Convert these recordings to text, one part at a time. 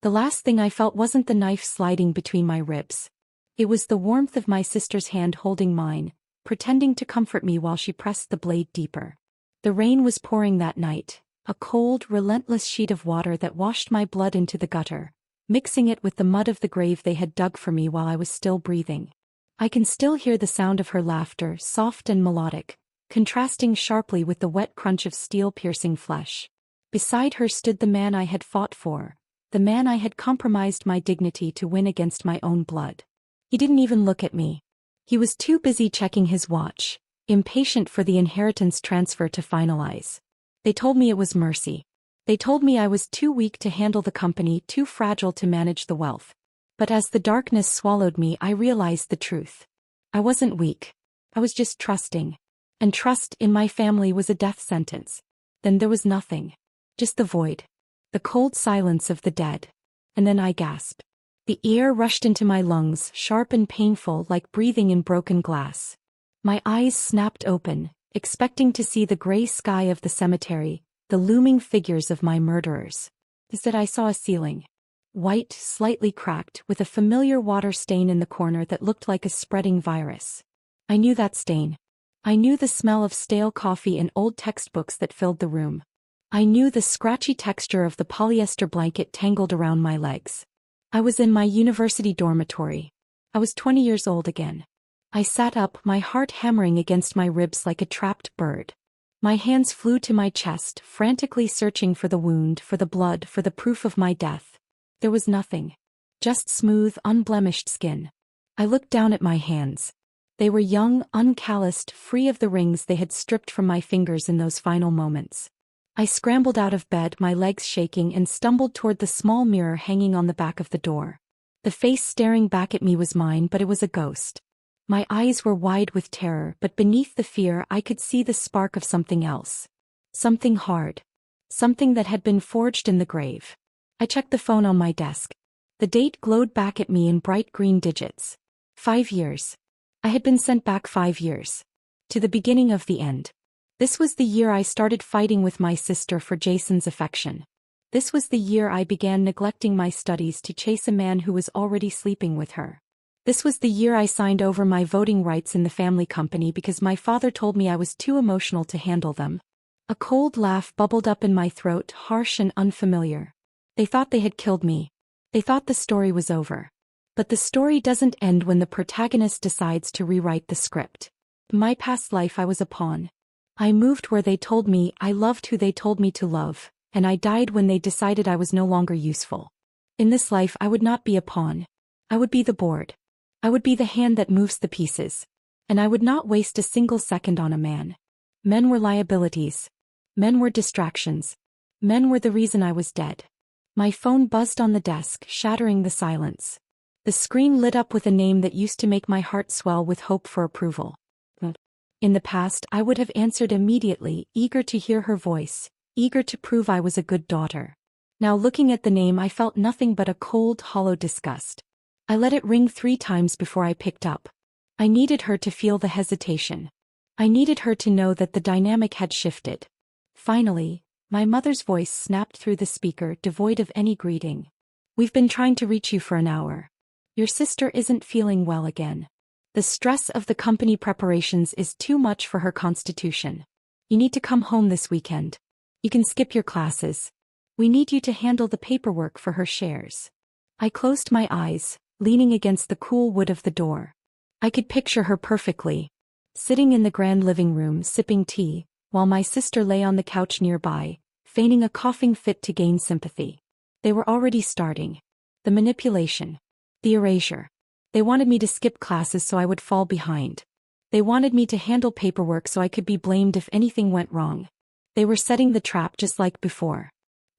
The last thing I felt wasn't the knife sliding between my ribs. It was the warmth of my sister's hand holding mine, pretending to comfort me while she pressed the blade deeper. The rain was pouring that night, a cold, relentless sheet of water that washed my blood into the gutter, mixing it with the mud of the grave they had dug for me while I was still breathing. I can still hear the sound of her laughter, soft and melodic, contrasting sharply with the wet crunch of steel-piercing flesh. Beside her stood the man I had fought for, the man I had compromised my dignity to win against my own blood. He didn't even look at me. He was too busy checking his watch, impatient for the inheritance transfer to finalize. They told me it was mercy. They told me I was too weak to handle the company, too fragile to manage the wealth. But as the darkness swallowed me, I realized the truth. I wasn't weak. I was just trusting. And trust in my family was a death sentence. Then there was nothing. Just the void. The cold silence of the dead. And then I gasped. The air rushed into my lungs, sharp and painful like breathing in broken glass. My eyes snapped open, expecting to see the gray sky of the cemetery, the looming figures of my murderers. Instead I saw a ceiling. White, slightly cracked, with a familiar water stain in the corner that looked like a spreading virus. I knew that stain. I knew the smell of stale coffee and old textbooks that filled the room. I knew the scratchy texture of the polyester blanket tangled around my legs. I was in my university dormitory. I was 20 years old again. I sat up, my heart hammering against my ribs like a trapped bird. My hands flew to my chest, frantically searching for the wound, for the blood, for the proof of my death. There was nothing. Just smooth, unblemished skin. I looked down at my hands. They were young, uncalloused, free of the rings they had stripped from my fingers in those final moments. I scrambled out of bed, my legs shaking, and stumbled toward the small mirror hanging on the back of the door. The face staring back at me was mine, but it was a ghost. My eyes were wide with terror, but beneath the fear I could see the spark of something else. Something hard. Something that had been forged in the grave. I checked the phone on my desk. The date glowed back at me in bright green digits. 5 years. I had been sent back 5 years. To the beginning of the end. This was the year I started fighting with my sister for Jason's affection. This was the year I began neglecting my studies to chase a man who was already sleeping with her. This was the year I signed over my voting rights in the family company because my father told me I was too emotional to handle them. A cold laugh bubbled up in my throat, harsh and unfamiliar. They thought they had killed me. They thought the story was over. But the story doesn't end when the protagonist decides to rewrite the script. In my past life I was a pawn. I moved where they told me, I loved who they told me to love, and I died when they decided I was no longer useful. In this life I would not be a pawn. I would be the board. I would be the hand that moves the pieces. And I would not waste a single second on a man. Men were liabilities. Men were distractions. Men were the reason I was dead. My phone buzzed on the desk, shattering the silence. The screen lit up with a name that used to make my heart swell with hope for approval. In the past, I would have answered immediately, eager to hear her voice, eager to prove I was a good daughter. Now looking at the name, I felt nothing but a cold, hollow disgust. I let it ring 3 times before I picked up. I needed her to feel the hesitation. I needed her to know that the dynamic had shifted. Finally, my mother's voice snapped through the speaker, devoid of any greeting. We've been trying to reach you for an hour. Your sister isn't feeling well again. The stress of the company preparations is too much for her constitution. You need to come home this weekend. You can skip your classes. We need you to handle the paperwork for her shares. I closed my eyes, leaning against the cool wood of the door. I could picture her perfectly. Sitting in the grand living room sipping tea, while my sister lay on the couch nearby, feigning a coughing fit to gain sympathy. They were already starting. The manipulation. The erasure. They wanted me to skip classes so I would fall behind. They wanted me to handle paperwork so I could be blamed if anything went wrong. They were setting the trap just like before.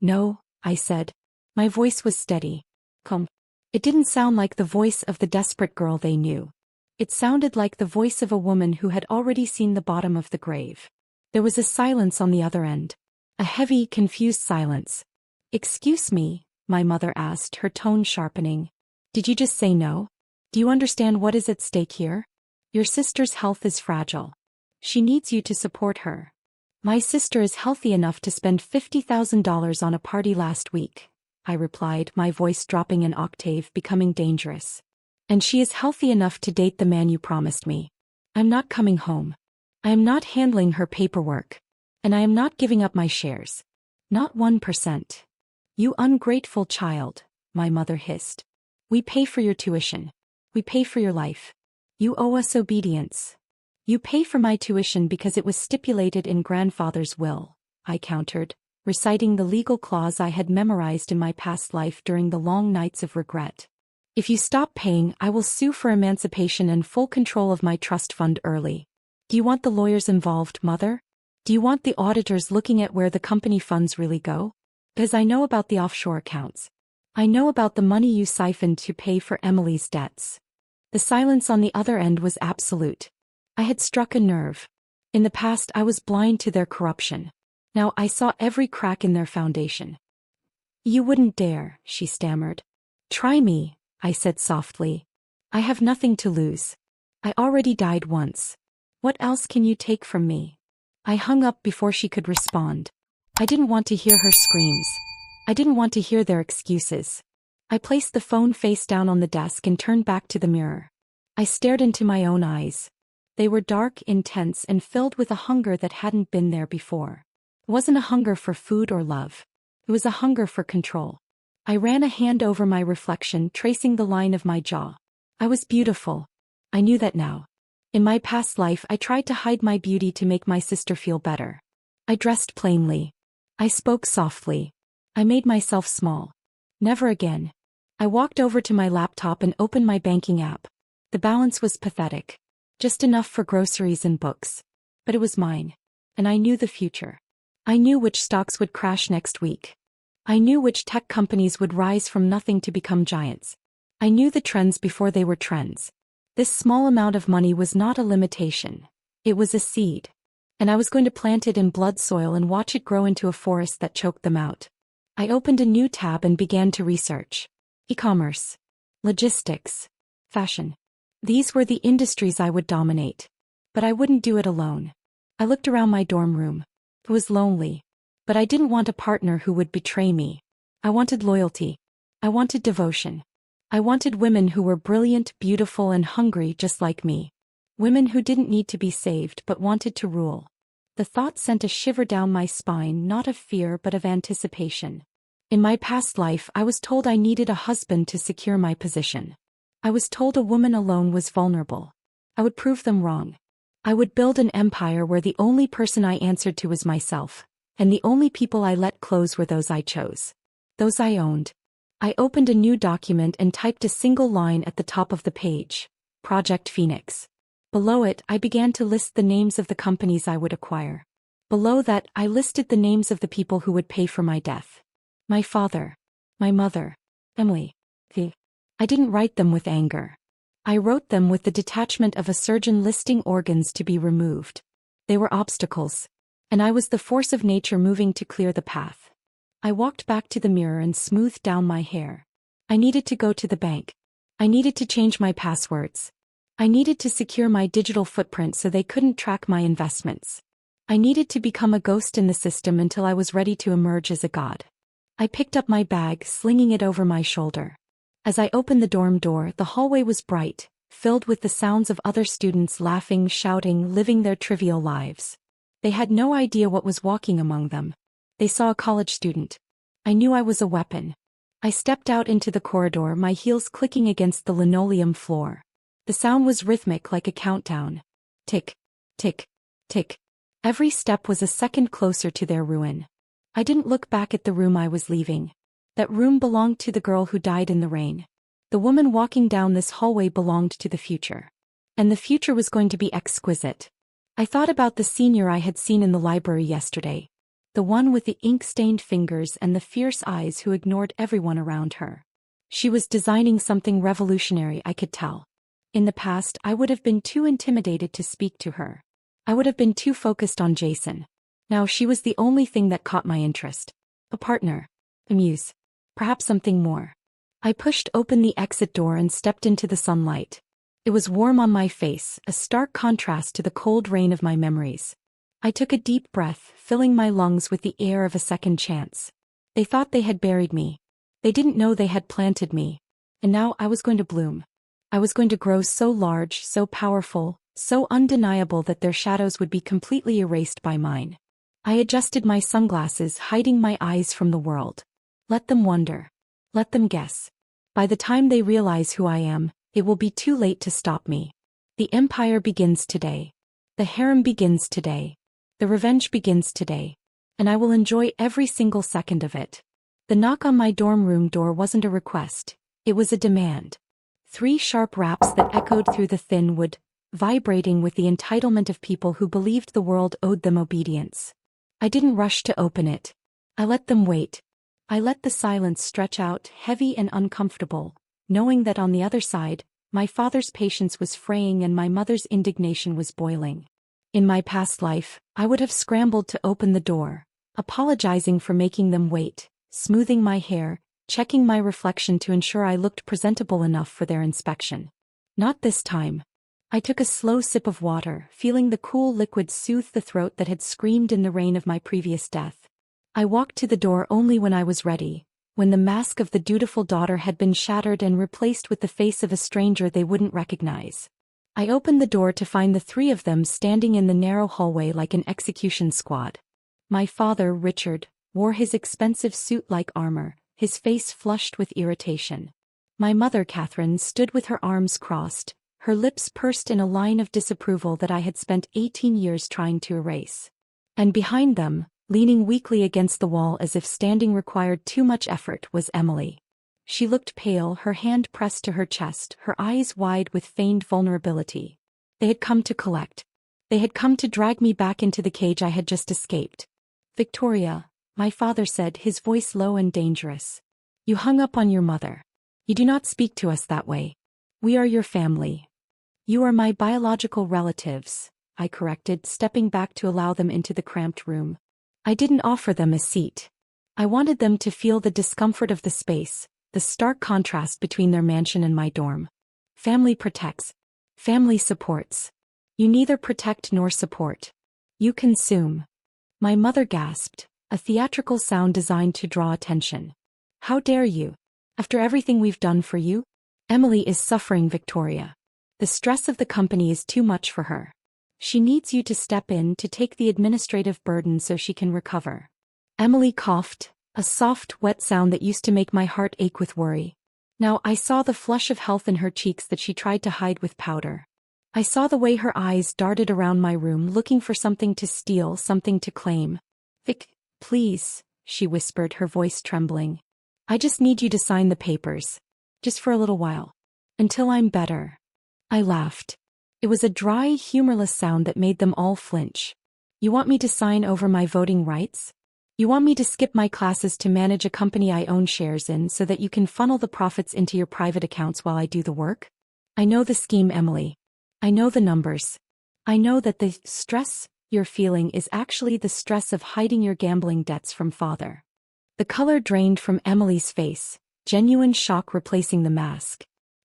No, I said. My voice was steady. Come. It didn't sound like the voice of the desperate girl they knew. It sounded like the voice of a woman who had already seen the bottom of the grave. There was a silence on the other end. A heavy, confused silence. Excuse me, my mother asked, her tone sharpening. Did you just say no? Do you understand what is at stake here? Your sister's health is fragile. She needs you to support her. My sister is healthy enough to spend $50,000 on a party last week. I replied, my voice dropping an octave, becoming dangerous. And she is healthy enough to date the man you promised me. I'm not coming home. I am not handling her paperwork. And I am not giving up my shares. Not 1%. You ungrateful child, my mother hissed. We pay for your tuition. We pay for your life. You owe us obedience. You pay for my tuition because it was stipulated in grandfather's will, I countered, reciting the legal clause I had memorized in my past life during the long nights of regret. If you stop paying, I will sue for emancipation and full control of my trust fund early. Do you want the lawyers involved, mother? Do you want the auditors looking at where the company funds really go? Because I know about the offshore accounts. I know about the money you siphoned to pay for Emily's debts. The silence on the other end was absolute. I had struck a nerve. In the past I was blind to their corruption. Now I saw every crack in their foundation. You wouldn't dare, she stammered. Try me, I said softly. I have nothing to lose. I already died once. What else can you take from me? I hung up before she could respond. I didn't want to hear her screams. I didn't want to hear their excuses. I placed the phone face down on the desk and turned back to the mirror. I stared into my own eyes. They were dark, intense, and filled with a hunger that hadn't been there before. It wasn't a hunger for food or love. It was a hunger for control. I ran a hand over my reflection, tracing the line of my jaw. I was beautiful. I knew that now. In my past life, I tried to hide my beauty to make my sister feel better. I dressed plainly. I spoke softly. I made myself small. Never again. I walked over to my laptop and opened my banking app. The balance was pathetic. Just enough for groceries and books. But it was mine. And I knew the future. I knew which stocks would crash next week. I knew which tech companies would rise from nothing to become giants. I knew the trends before they were trends. This small amount of money was not a limitation. It was a seed. And I was going to plant it in blood soil and watch it grow into a forest that choked them out. I opened a new tab and began to research. E-commerce. Logistics. Fashion. These were the industries I would dominate. But I wouldn't do it alone. I looked around my dorm room. It was lonely. But I didn't want a partner who would betray me. I wanted loyalty. I wanted devotion. I wanted women who were brilliant, beautiful, and hungry just like me. Women who didn't need to be saved but wanted to rule. The thought sent a shiver down my spine, not of fear but of anticipation. In my past life, I was told I needed a husband to secure my position. I was told a woman alone was vulnerable. I would prove them wrong. I would build an empire where the only person I answered to was myself, and the only people I let close were those I chose. Those I owned. I opened a new document and typed a single line at the top of the page. Project Phoenix. Below it, I began to list the names of the companies I would acquire. Below that, I listed the names of the people who would pay for my death. My father. My mother. Emily. I didn't write them with anger. I wrote them with the detachment of a surgeon listing organs to be removed. They were obstacles. And I was the force of nature moving to clear the path. I walked back to the mirror and smoothed down my hair. I needed to go to the bank. I needed to change my passwords. I needed to secure my digital footprint so they couldn't track my investments. I needed to become a ghost in the system until I was ready to emerge as a god. I picked up my bag, slinging it over my shoulder. As I opened the dorm door, the hallway was bright, filled with the sounds of other students laughing, shouting, living their trivial lives. They had no idea what was walking among them. They saw a college student. I knew I was a weapon. I stepped out into the corridor, my heels clicking against the linoleum floor. The sound was rhythmic like a countdown. Tick, tick, tick. Every step was a second closer to their ruin. I didn't look back at the room I was leaving. That room belonged to the girl who died in the rain. The woman walking down this hallway belonged to the future. And the future was going to be exquisite. I thought about the senior I had seen in the library yesterday. The one with the ink-stained fingers and the fierce eyes who ignored everyone around her. She was designing something revolutionary, I could tell. In the past, I would have been too intimidated to speak to her. I would have been too focused on Jason. Now she was the only thing that caught my interest. A partner. A muse. Perhaps something more. I pushed open the exit door and stepped into the sunlight. It was warm on my face, a stark contrast to the cold rain of my memories. I took a deep breath, filling my lungs with the air of a second chance. They thought they had buried me. They didn't know they had planted me. And now I was going to bloom. I was going to grow so large, so powerful, so undeniable that their shadows would be completely erased by mine. I adjusted my sunglasses, hiding my eyes from the world. Let them wonder. Let them guess. By the time they realize who I am, it will be too late to stop me. The empire begins today. The harem begins today. The revenge begins today. And I will enjoy every single second of it. The knock on my dorm room door wasn't a request. It was a demand. 3 sharp raps that echoed through the thin wood, vibrating with the entitlement of people who believed the world owed them obedience. I didn't rush to open it. I let them wait. I let the silence stretch out, heavy and uncomfortable, knowing that on the other side, my father's patience was fraying and my mother's indignation was boiling. In my past life, I would have scrambled to open the door, apologizing for making them wait, smoothing my hair, checking my reflection to ensure I looked presentable enough for their inspection. Not this time. I took a slow sip of water, feeling the cool liquid soothe the throat that had screamed in the rain of my previous death. I walked to the door only when I was ready, when the mask of the dutiful daughter had been shattered and replaced with the face of a stranger they wouldn't recognize. I opened the door to find the 3 of them standing in the narrow hallway like an execution squad. My father, Richard, wore his expensive suit like armor, his face flushed with irritation. My mother, Catherine, stood with her arms crossed, her lips pursed in a line of disapproval that I had spent 18 years trying to erase. And behind them, leaning weakly against the wall as if standing required too much effort, was Emily. She looked pale, her hand pressed to her chest, her eyes wide with feigned vulnerability. They had come to collect. They had come to drag me back into the cage I had just escaped. "Victoria," my father said, his voice low and dangerous. "You hung up on your mother. You do not speak to us that way. We are your family." "You are my biological relatives," I corrected, stepping back to allow them into the cramped room. I didn't offer them a seat. I wanted them to feel the discomfort of the space, the stark contrast between their mansion and my dorm. Family protects. Family supports. You neither protect nor support. You consume. My mother gasped, a theatrical sound designed to draw attention. "How dare you? After everything we've done for you?" "Emily is suffering, Victoria. The stress of the company is too much for her. She needs you to step in to take the administrative burden so she can recover." Emily coughed, a soft, wet sound that used to make my heart ache with worry. Now I saw the flush of health in her cheeks that she tried to hide with powder. I saw the way her eyes darted around my room looking for something to steal, something to claim. "Vic, please," she whispered, her voice trembling. "I just need you to sign the papers. Just for a little while. Until I'm better." I laughed. It was a dry, humorless sound that made them all flinch. "You want me to sign over my voting rights? You want me to skip my classes to manage a company I own shares in so that you can funnel the profits into your private accounts while I do the work? I know the scheme, Emily. I know the numbers. I know that the stress you're feeling is actually the stress of hiding your gambling debts from father." The color drained from Emily's face, genuine shock replacing the mask.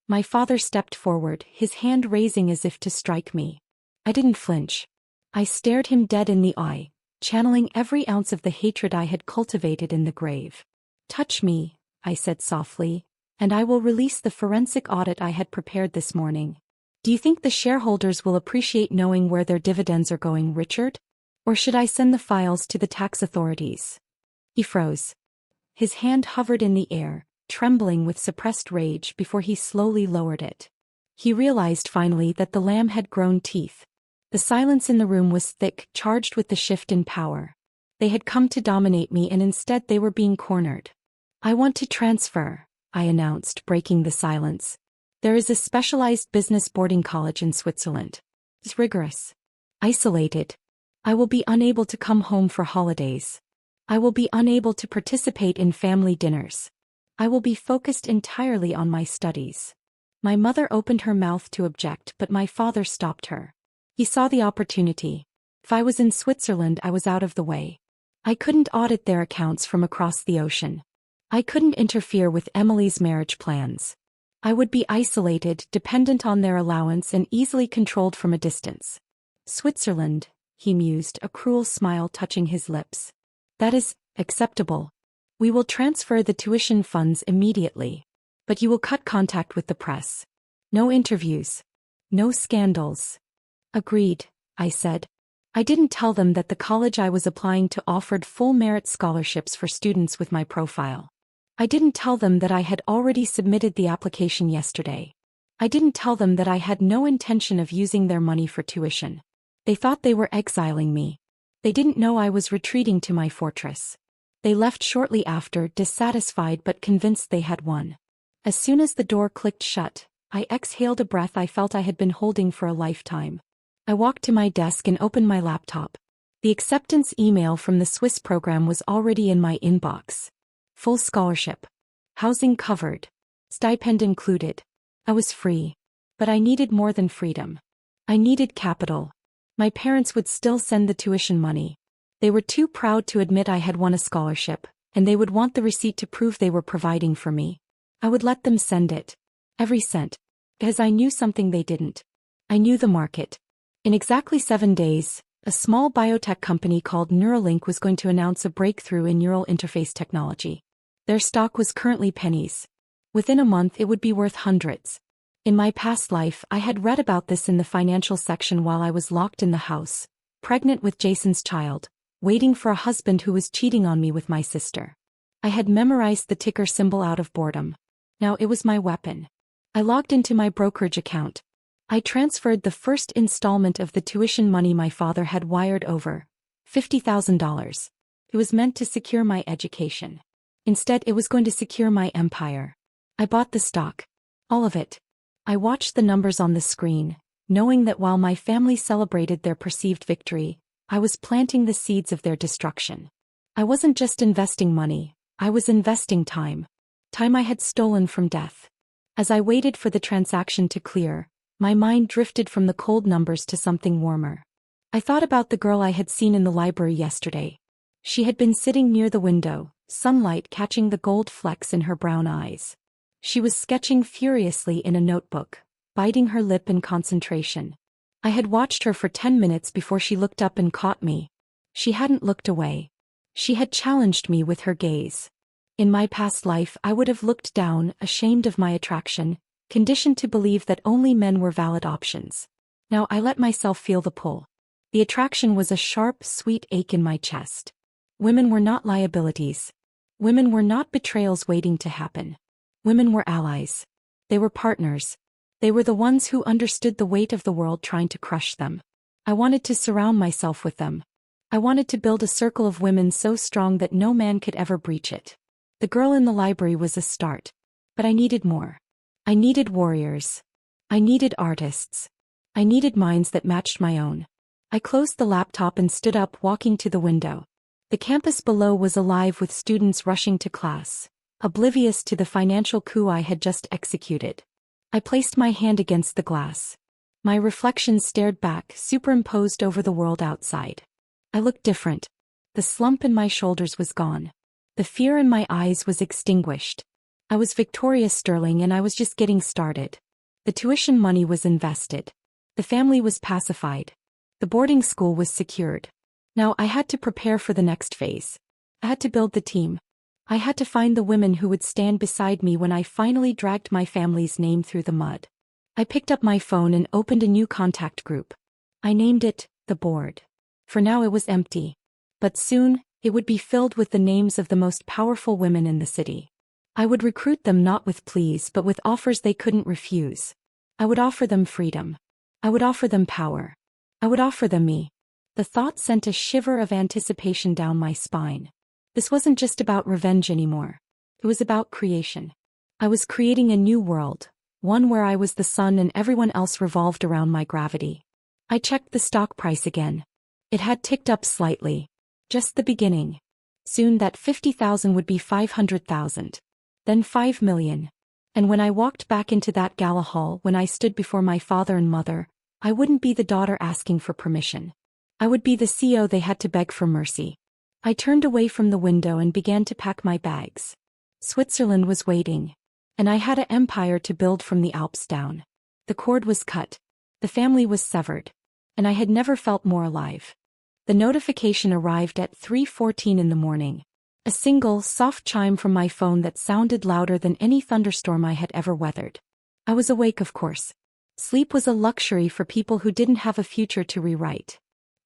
My father stepped forward, his hand raising as if to strike me. I didn't flinch. I stared him dead in the eye, channeling every ounce of the hatred I had cultivated in the grave. "Touch me," I said softly, "and I will release the forensic audit I had prepared this morning. Do you think the shareholders will appreciate knowing where their dividends are going, Richard? Or should I send the files to the tax authorities?" He froze. His hand hovered in the air, trembling with suppressed rage before he slowly lowered it. He realized finally that the lamb had grown teeth. The silence in the room was thick, charged with the shift in power. They had come to dominate me and instead they were being cornered. "I want to transfer," I announced, breaking the silence. "There is a specialized business boarding college in Switzerland. It's rigorous. Isolated. I will be unable to come home for holidays. I will be unable to participate in family dinners. I will be focused entirely on my studies." My mother opened her mouth to object, but my father stopped her. He saw the opportunity. If I was in Switzerland, I was out of the way. I couldn't audit their accounts from across the ocean. I couldn't interfere with Emily's marriage plans. I would be isolated, dependent on their allowance and easily controlled from a distance. "Switzerland," he mused, a cruel smile touching his lips. "That is acceptable. We will transfer the tuition funds immediately. But you will cut contact with the press. No interviews. No scandals. Agreed, I said. I didn't tell them that the college I was applying to offered full merit scholarships for students with my profile. I didn't tell them that I had already submitted the application yesterday. I didn't tell them that I had no intention of using their money for tuition. They thought they were exiling me. They didn't know I was retreating to my fortress. They left shortly after, dissatisfied but convinced they had won. As soon as the door clicked shut, I exhaled a breath I felt I had been holding for a lifetime. I walked to my desk and opened my laptop. The acceptance email from the Swiss program was already in my inbox. Full scholarship. Housing covered. Stipend included. I was free. But I needed more than freedom. I needed capital. My parents would still send the tuition money. They were too proud to admit I had won a scholarship, and they would want the receipt to prove they were providing for me. I would let them send it. Every cent. Because I knew something they didn't. I knew the market. In exactly 7 days, a small biotech company called Neuralink was going to announce a breakthrough in neural interface technology. Their stock was currently pennies. Within a month it would be worth hundreds. In my past life I had read about this in the financial section while I was locked in the house, pregnant with Jason's child, waiting for a husband who was cheating on me with my sister. I had memorized the ticker symbol out of boredom. Now it was my weapon. I logged into my brokerage account. I transferred the first installment of the tuition money my father had wired over, $50,000. It was meant to secure my education. Instead it was going to secure my empire. I bought the stock. All of it. I watched the numbers on the screen, knowing that while my family celebrated their perceived victory, I was planting the seeds of their destruction. I wasn't just investing money, I was investing time. Time I had stolen from death. As I waited for the transaction to clear, my mind drifted from the cold numbers to something warmer. I thought about the girl I had seen in the library yesterday. She had been sitting near the window, sunlight catching the gold flecks in her brown eyes. She was sketching furiously in a notebook, biting her lip in concentration. I had watched her for 10 minutes before she looked up and caught me. She hadn't looked away. She had challenged me with her gaze. In my past life I would have looked down, ashamed of my attraction, conditioned to believe that only men were valid options. Now I let myself feel the pull. The attraction was a sharp, sweet ache in my chest. Women were not liabilities. Women were not betrayals waiting to happen. Women were allies. They were partners. They were the ones who understood the weight of the world trying to crush them. I wanted to surround myself with them. I wanted to build a circle of women so strong that no man could ever breach it. The girl in the library was a start. But I needed more. I needed warriors. I needed artists. I needed minds that matched my own. I closed the laptop and stood up, walking to the window. The campus below was alive with students rushing to class, oblivious to the financial coup I had just executed. I placed my hand against the glass. My reflection stared back, superimposed over the world outside. I looked different. The slump in my shoulders was gone. The fear in my eyes was extinguished. I was Victoria Sterling and I was just getting started. The tuition money was invested. The family was pacified. The boarding school was secured. Now I had to prepare for the next phase. I had to build the team. I had to find the women who would stand beside me when I finally dragged my family's name through the mud. I picked up my phone and opened a new contact group. I named it, The Board. For now it was empty. But soon, it would be filled with the names of the most powerful women in the city. I would recruit them not with pleas but with offers they couldn't refuse. I would offer them freedom. I would offer them power. I would offer them me. The thought sent a shiver of anticipation down my spine. This wasn't just about revenge anymore. It was about creation. I was creating a new world, one where I was the sun and everyone else revolved around my gravity. I checked the stock price again. It had ticked up slightly. Just the beginning. Soon that 50,000 would be 500,000. Then 5 million. And when I walked back into that gala hall, when I stood before my father and mother, I wouldn't be the daughter asking for permission. I would be the CEO they had to beg for mercy. I turned away from the window and began to pack my bags. Switzerland was waiting. And I had an empire to build from the Alps down. The cord was cut. The family was severed. And I had never felt more alive. The notification arrived at 3:14 in the morning. A single, soft chime from my phone that sounded louder than any thunderstorm I had ever weathered. I was awake, of course. Sleep was a luxury for people who didn't have a future to rewrite.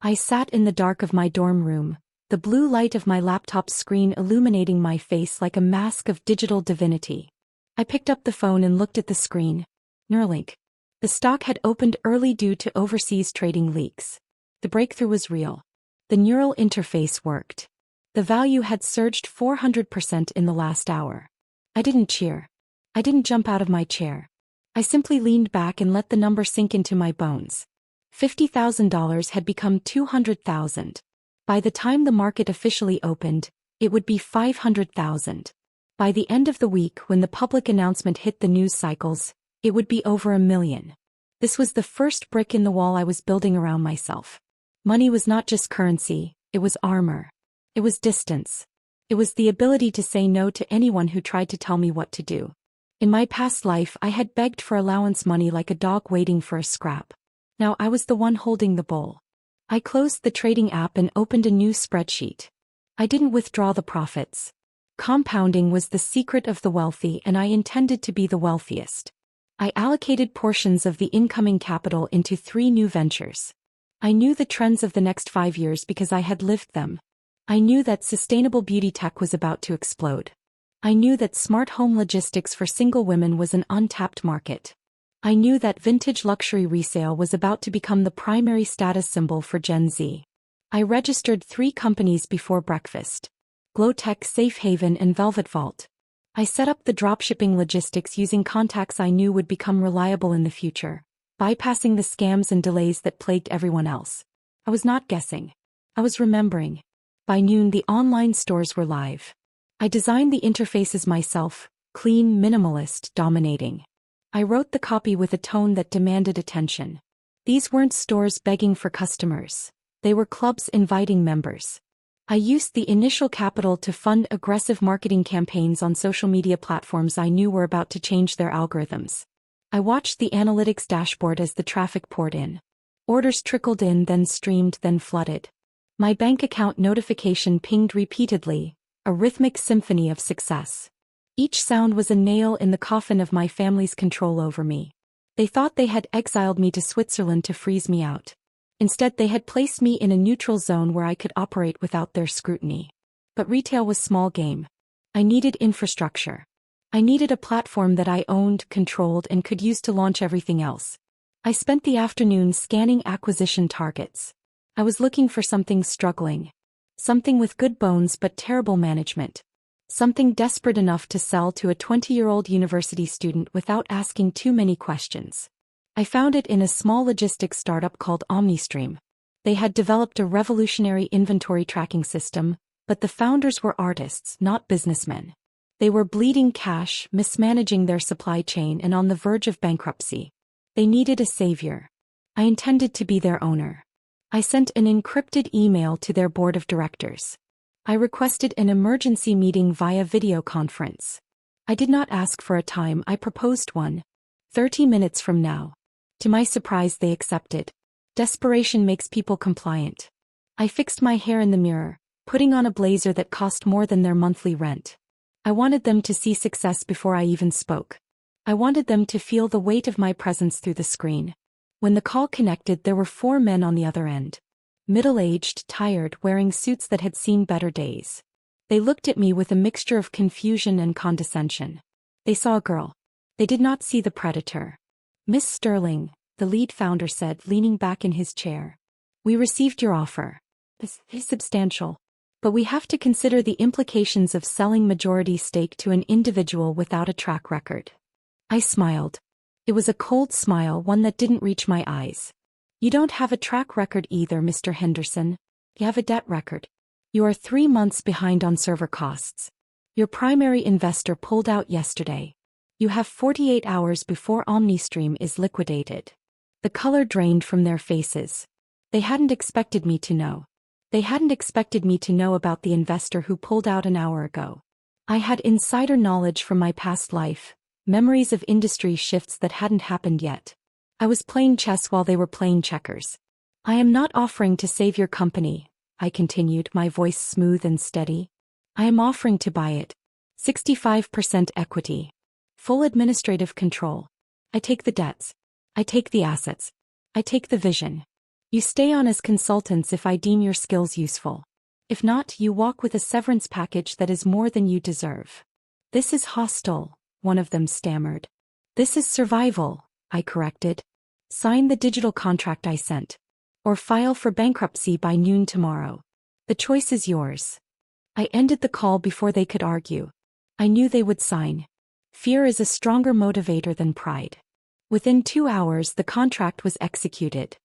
I sat in the dark of my dorm room, the blue light of my laptop screen illuminating my face like a mask of digital divinity. I picked up the phone and looked at the screen. Neuralink. The stock had opened early due to overseas trading leaks. The breakthrough was real. The neural interface worked. The value had surged 400% in the last hour. I didn't cheer. I didn't jump out of my chair. I simply leaned back and let the number sink into my bones. $50,000 had become $200,000. By the time the market officially opened, it would be $500,000. By the end of the week, when the public announcement hit the news cycles, it would be over $1 million. This was the first brick in the wall I was building around myself. Money was not just currency, it was armor. It was distance. It was the ability to say no to anyone who tried to tell me what to do. In my past life, I had begged for allowance money like a dog waiting for a scrap. Now I was the one holding the bowl. I closed the trading app and opened a new spreadsheet. I didn't withdraw the profits. Compounding was the secret of the wealthy, and I intended to be the wealthiest. I allocated portions of the incoming capital into 3 new ventures. I knew the trends of the next 5 years because I had lived them. I knew that sustainable beauty tech was about to explode. I knew that smart home logistics for single women was an untapped market. I knew that vintage luxury resale was about to become the primary status symbol for Gen Z. I registered 3 companies before breakfast: Glowtech, Safe Haven, and Velvet Vault. I set up the dropshipping logistics using contacts I knew would become reliable in the future, bypassing the scams and delays that plagued everyone else. I was not guessing. I was remembering. By noon, the online stores were live. I designed the interfaces myself, clean, minimalist, dominating. I wrote the copy with a tone that demanded attention. These weren't stores begging for customers. They were clubs inviting members. I used the initial capital to fund aggressive marketing campaigns on social media platforms I knew were about to change their algorithms. I watched the analytics dashboard as the traffic poured in. Orders trickled in, then streamed, then flooded. My bank account notification pinged repeatedly, a rhythmic symphony of success. Each sound was a nail in the coffin of my family's control over me. They thought they had exiled me to Switzerland to freeze me out. Instead, they had placed me in a neutral zone where I could operate without their scrutiny. But retail was small game. I needed infrastructure. I needed a platform that I owned, controlled, and could use to launch everything else. I spent the afternoon scanning acquisition targets. I was looking for something struggling. Something with good bones but terrible management. Something desperate enough to sell to a 20-year-old university student without asking too many questions. I found it in a small logistics startup called Omnistream. They had developed a revolutionary inventory tracking system, but the founders were artists, not businessmen. They were bleeding cash, mismanaging their supply chain, and on the verge of bankruptcy. They needed a savior. I intended to be their owner. I sent an encrypted email to their board of directors. I requested an emergency meeting via video conference. I did not ask for a time, I proposed one. 30 minutes from now. To my surprise, they accepted. Desperation makes people compliant. I fixed my hair in the mirror, putting on a blazer that cost more than their monthly rent. I wanted them to see success before I even spoke. I wanted them to feel the weight of my presence through the screen. When the call connected, there were 4 men on the other end. Middle-aged, tired, wearing suits that had seen better days. They looked at me with a mixture of confusion and condescension. They saw a girl. They did not see the predator. "Miss Sterling," the lead founder said, leaning back in his chair. "We received your offer. This is substantial. But we have to consider the implications of selling majority stake to an individual without a track record." I smiled. It was a cold smile, one that didn't reach my eyes. "You don't have a track record either, Mr. Henderson. You have a debt record. You are 3 months behind on server costs. Your primary investor pulled out yesterday. You have 48 hours before Omnistream is liquidated." The color drained from their faces. They hadn't expected me to know. They hadn't expected me to know about the investor who pulled out an hour ago. I had insider knowledge from my past life, memories of industry shifts that hadn't happened yet. I was playing chess while they were playing checkers. "I am not offering to save your company," I continued, my voice smooth and steady. I am offering to buy it. 65% equity. Full administrative control. I take the debts. I take the assets. I take the vision. You stay on as consultants if I deem your skills useful. If not, you walk with a severance package that is more than you deserve. This is hostile, one of them stammered. This is survival, I corrected. Sign the digital contract I sent. Or file for bankruptcy by noon tomorrow. The choice is yours. I ended the call before they could argue. I knew they would sign. Fear is a stronger motivator than pride. Within 2 hours the contract was executed.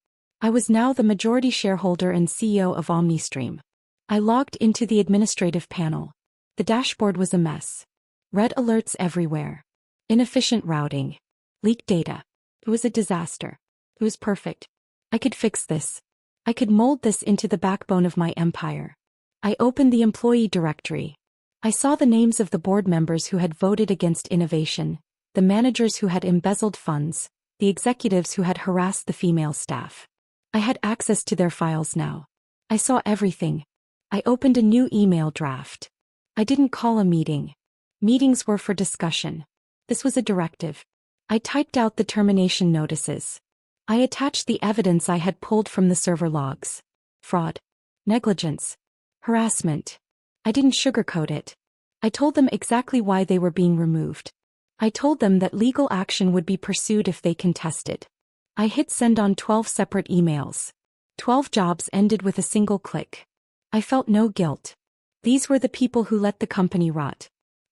I was now the majority shareholder and CEO of Omnistream. I logged into the administrative panel. The dashboard was a mess. Red alerts everywhere. Inefficient routing. Leaked data. It was a disaster. It was perfect. I could fix this. I could mold this into the backbone of my empire. I opened the employee directory. I saw the names of the board members who had voted against innovation, the managers who had embezzled funds, the executives who had harassed the female staff. I had access to their files now. I saw everything. I opened a new email draft. I didn't call a meeting. Meetings were for discussion. This was a directive. I typed out the termination notices. I attached the evidence I had pulled from the server logs. Fraud. Negligence. Harassment. I didn't sugarcoat it. I told them exactly why they were being removed. I told them that legal action would be pursued if they contested. I hit send on 12 separate emails. 12 jobs ended with a single click. I felt no guilt. These were the people who let the company rot.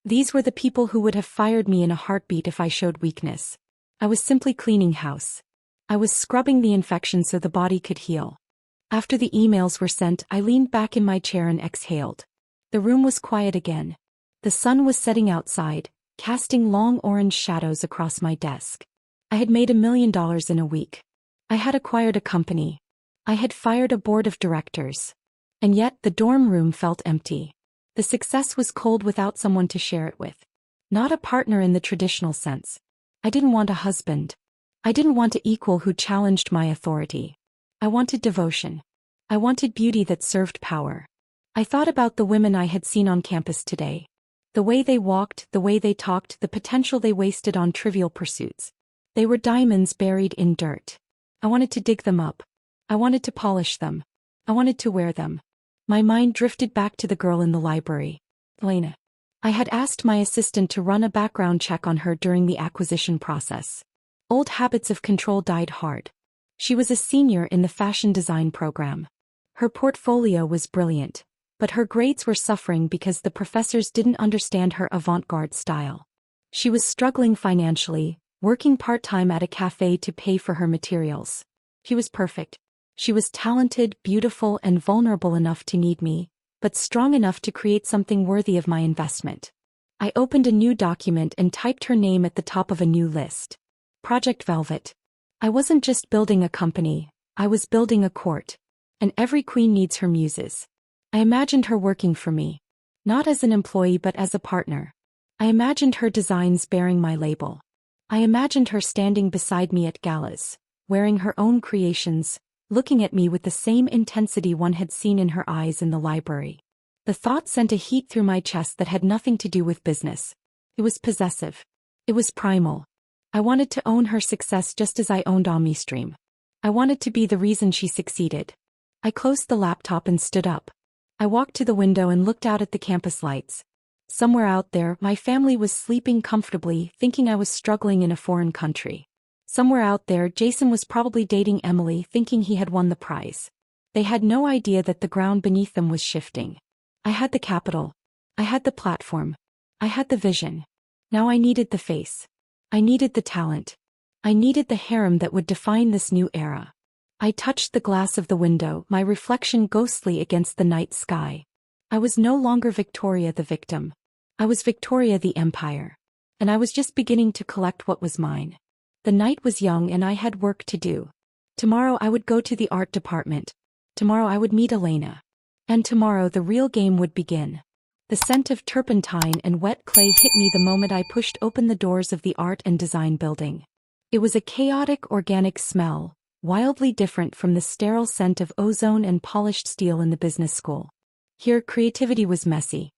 These were the people who would have fired me in a heartbeat if I showed weakness. I was simply cleaning house. I was scrubbing the infection so the body could heal. After the emails were sent, I leaned back in my chair and exhaled. The room was quiet again. The sun was setting outside, casting long orange shadows across my desk. I had made $1 million in a week. I had acquired a company. I had fired a board of directors. And yet the dorm room felt empty. The success was cold without someone to share it with. Not a partner in the traditional sense. I didn't want a husband. I didn't want an equal who challenged my authority. I wanted devotion. I wanted beauty that served power. I thought about the women I had seen on campus today. The way they walked, the way they talked, the potential they wasted on trivial pursuits. They were diamonds buried in dirt. I wanted to dig them up. I wanted to polish them. I wanted to wear them. My mind drifted back to the girl in the library. Elena. I had asked my assistant to run a background check on her during the acquisition process. Old habits of control died hard. She was a senior in the fashion design program. Her portfolio was brilliant, but her grades were suffering because the professors didn't understand her avant-garde style. She was struggling financially, working part-time at a cafe to pay for her materials. She was perfect. She was talented, beautiful, and vulnerable enough to need me, but strong enough to create something worthy of my investment. I opened a new document and typed her name at the top of a new list. Project Velvet. I wasn't just building a company, I was building a court. And every queen needs her muses. I imagined her working for me. Not as an employee but as a partner. I imagined her designs bearing my label. I imagined her standing beside me at galas, wearing her own creations, looking at me with the same intensity one had seen in her eyes in the library. The thought sent a heat through my chest that had nothing to do with business. It was possessive. It was primal. I wanted to own her success just as I owned Omnistream. I wanted to be the reason she succeeded. I closed the laptop and stood up. I walked to the window and looked out at the campus lights. Somewhere out there, my family was sleeping comfortably, thinking I was struggling in a foreign country. Somewhere out there, Jason was probably dating Emily, thinking he had won the prize. They had no idea that the ground beneath them was shifting. I had the capital. I had the platform. I had the vision. Now I needed the face. I needed the talent. I needed the harem that would define this new era. I touched the glass of the window, my reflection ghostly against the night sky. I was no longer Victoria the victim. I was Victoria the empire. And I was just beginning to collect what was mine. The night was young and I had work to do. Tomorrow I would go to the art department. Tomorrow I would meet Elena. And tomorrow the real game would begin. The scent of turpentine and wet clay hit me the moment I pushed open the doors of the art and design building. It was a chaotic organic smell, wildly different from the sterile scent of ozone and polished steel in the business school. Here creativity was messy.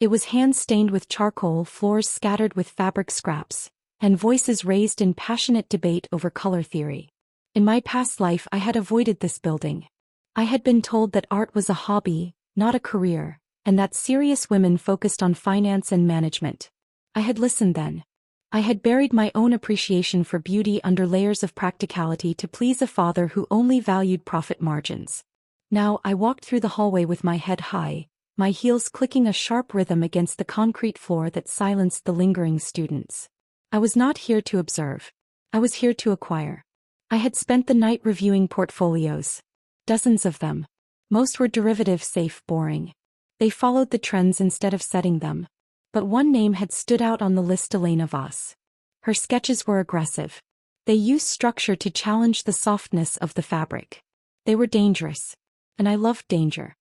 It was hands stained with charcoal, floors scattered with fabric scraps, and voices raised in passionate debate over color theory. In my past life I had avoided this building. I had been told that art was a hobby, not a career, and that serious women focused on finance and management. I had listened then. I had buried my own appreciation for beauty under layers of practicality to please a father who only valued profit margins. Now I walked through the hallway with my head high, my heels clicking a sharp rhythm against the concrete floor that silenced the lingering students. I was not here to observe. I was here to acquire. I had spent the night reviewing portfolios. Dozens of them. Most were derivative, safe, boring. They followed the trends instead of setting them. But one name had stood out on the list: Elena Voss. Her sketches were aggressive. They used structure to challenge the softness of the fabric. They were dangerous. And I loved danger.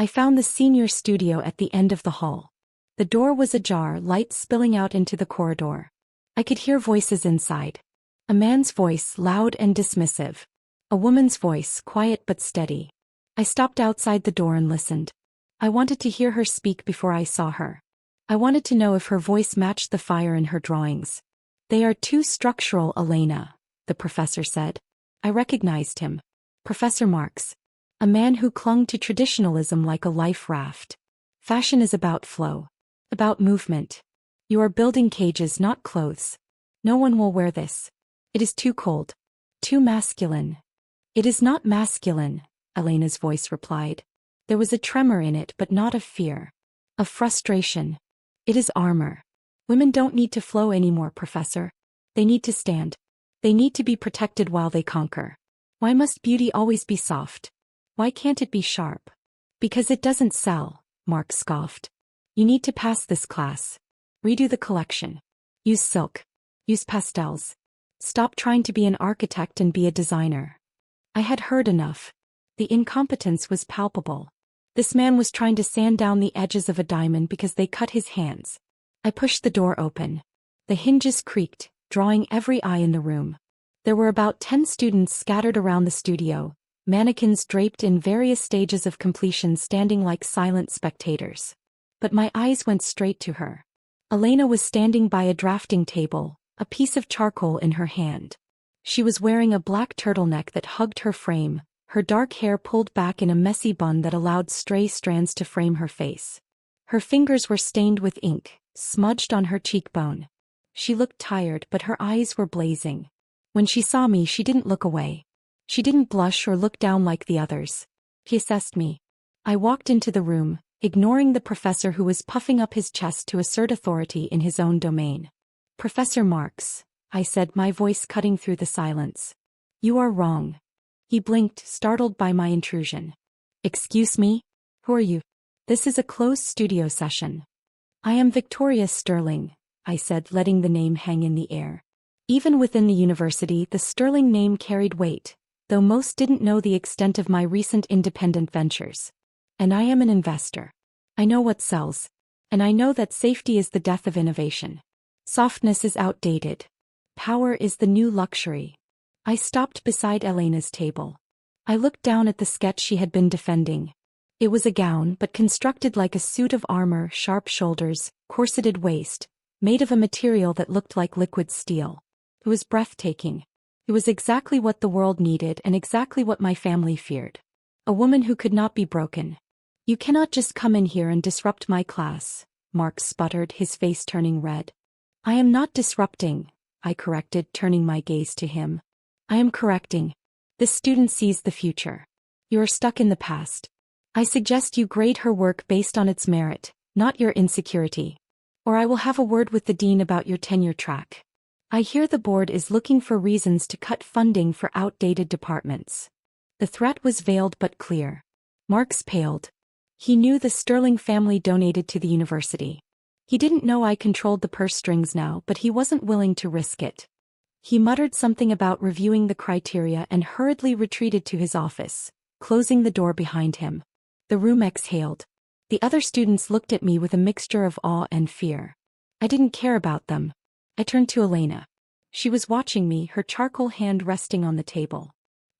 I found the senior studio at the end of the hall. The door was ajar, light spilling out into the corridor. I could hear voices inside. A man's voice, loud and dismissive. A woman's voice, quiet but steady. I stopped outside the door and listened. I wanted to hear her speak before I saw her. I wanted to know if her voice matched the fire in her drawings. "They are too structural, Elena," the professor said. I recognized him. Professor Marx. A man who clung to traditionalism like a life raft. Fashion is about flow. About movement. You are building cages, not clothes. No one will wear this. It is too cold. Too masculine. "It is not masculine," Elena's voice replied. There was a tremor in it, but not of fear. Of frustration. "It is armor. Women don't need to flow anymore, Professor. They need to stand. They need to be protected while they conquer. Why must beauty always be soft? Why can't it be sharp?" "Because it doesn't sell," Mark scoffed. "You need to pass this class. Redo the collection. Use silk. Use pastels. Stop trying to be an architect and be a designer." I had heard enough. The incompetence was palpable. This man was trying to sand down the edges of a diamond because they cut his hands. I pushed the door open. The hinges creaked, drawing every eye in the room. There were about 10 students scattered around the studio, mannequins draped in various stages of completion standing like silent spectators. But my eyes went straight to her. Elena was standing by a drafting table, a piece of charcoal in her hand. She was wearing a black turtleneck that hugged her frame, her dark hair pulled back in a messy bun that allowed stray strands to frame her face. Her fingers were stained with ink, smudged on her cheekbone. She looked tired, but her eyes were blazing. When she saw me, she didn't look away. She didn't blush or look down like the others. She assessed me. I walked into the room, ignoring the professor who was puffing up his chest to assert authority in his own domain. "Professor Marx," I said, my voice cutting through the silence. "You are wrong." He blinked, startled by my intrusion. "Excuse me? Who are you?" "This is a closed studio session." "I am Victoria Sterling," I said, letting the name hang in the air. Even within the university, the Sterling name carried weight, though most didn't know the extent of my recent independent ventures. And I am an investor. I know what sells. And I know that safety is the death of innovation. Softness is outdated. Power is the new luxury. I stopped beside Elena's table. I looked down at the sketch she had been defending. It was a gown, but constructed like a suit of armor, sharp shoulders, corseted waist, made of a material that looked like liquid steel. It was breathtaking. It was exactly what the world needed and exactly what my family feared. A woman who could not be broken. "You cannot just come in here and disrupt my class," Mark sputtered, his face turning red. "I am not disrupting," I corrected, turning my gaze to him. "I am correcting. This student sees the future. You are stuck in the past. I suggest you grade her work based on its merit, not your insecurity. Or I will have a word with the dean about your tenure track. I hear the board is looking for reasons to cut funding for outdated departments." The threat was veiled but clear. Marx paled. He knew the Sterling family donated to the university. He didn't know I controlled the purse strings now, but he wasn't willing to risk it. He muttered something about reviewing the criteria and hurriedly retreated to his office, closing the door behind him. The room exhaled. The other students looked at me with a mixture of awe and fear. I didn't care about them. I turned to Elena. She was watching me, her charcoal hand resting on the table.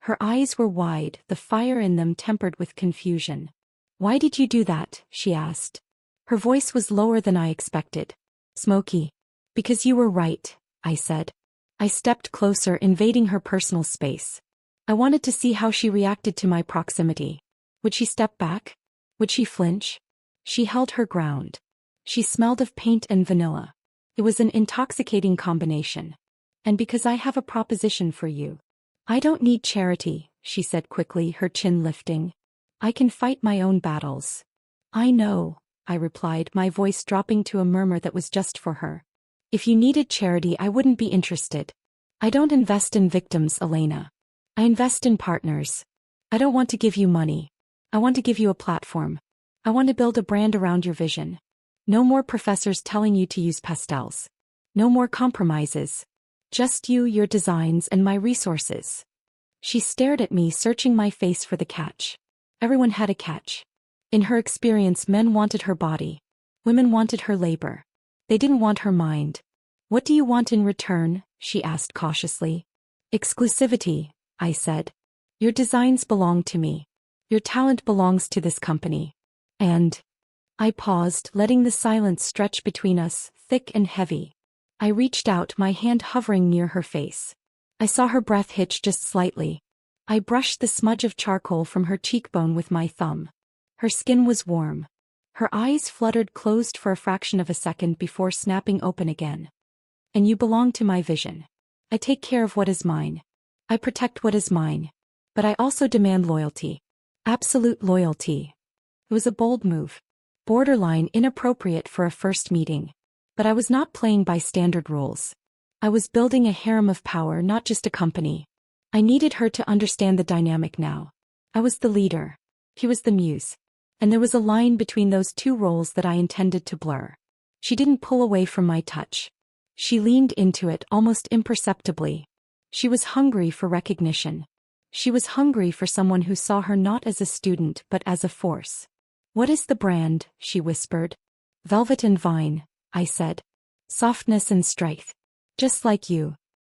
Her eyes were wide, the fire in them tempered with confusion. "Why did you do that?" she asked. Her voice was lower than I expected. Smoky. Because you were right, I said. I stepped closer, invading her personal space. I wanted to see how she reacted to my proximity. Would she step back? Would she flinch? She held her ground. She smelled of paint and vanilla. It was an intoxicating combination. And because I have a proposition for you. I don't need charity, she said quickly, her chin lifting. I can fight my own battles. I know, I replied, my voice dropping to a murmur that was just for her. If you needed charity, I wouldn't be interested. I don't invest in victims, Elena. I invest in partners. I don't want to give you money. I want to give you a platform. I want to build a brand around your vision. No more professors telling you to use pastels. No more compromises. Just you, your designs, and my resources. She stared at me, searching my face for the catch. Everyone had a catch. In her experience, men wanted her body. Women wanted her labor. They didn't want her mind. What do you want in return? She asked cautiously. Exclusivity, I said. Your designs belong to me. Your talent belongs to this company. And I paused, letting the silence stretch between us, thick and heavy. I reached out, my hand hovering near her face. I saw her breath hitch just slightly. I brushed the smudge of charcoal from her cheekbone with my thumb. Her skin was warm. Her eyes fluttered closed for a fraction of a second before snapping open again. And you belong to my vision. I take care of what is mine. I protect what is mine. But I also demand loyalty. Absolute loyalty. It was a bold move. Borderline inappropriate for a first meeting. But I was not playing by standard rules. I was building a harem of power, not just a company. I needed her to understand the dynamic now. I was the leader. He was the muse. And there was a line between those two roles that I intended to blur. She didn't pull away from my touch. She leaned into it almost imperceptibly. She was hungry for recognition. She was hungry for someone who saw her not as a student but as a force. What is the brand? She whispered. Velvet and vine, I said. Softness and strength. Just like you.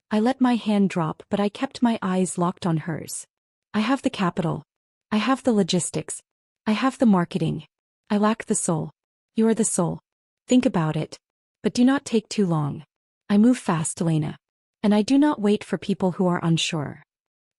I let my hand drop, but I kept my eyes locked on hers. I have the capital. I have the logistics. I have the marketing. I lack the soul. You are the soul. Think about it. But do not take too long. I move fast, Elena. And I do not wait for people who are unsure.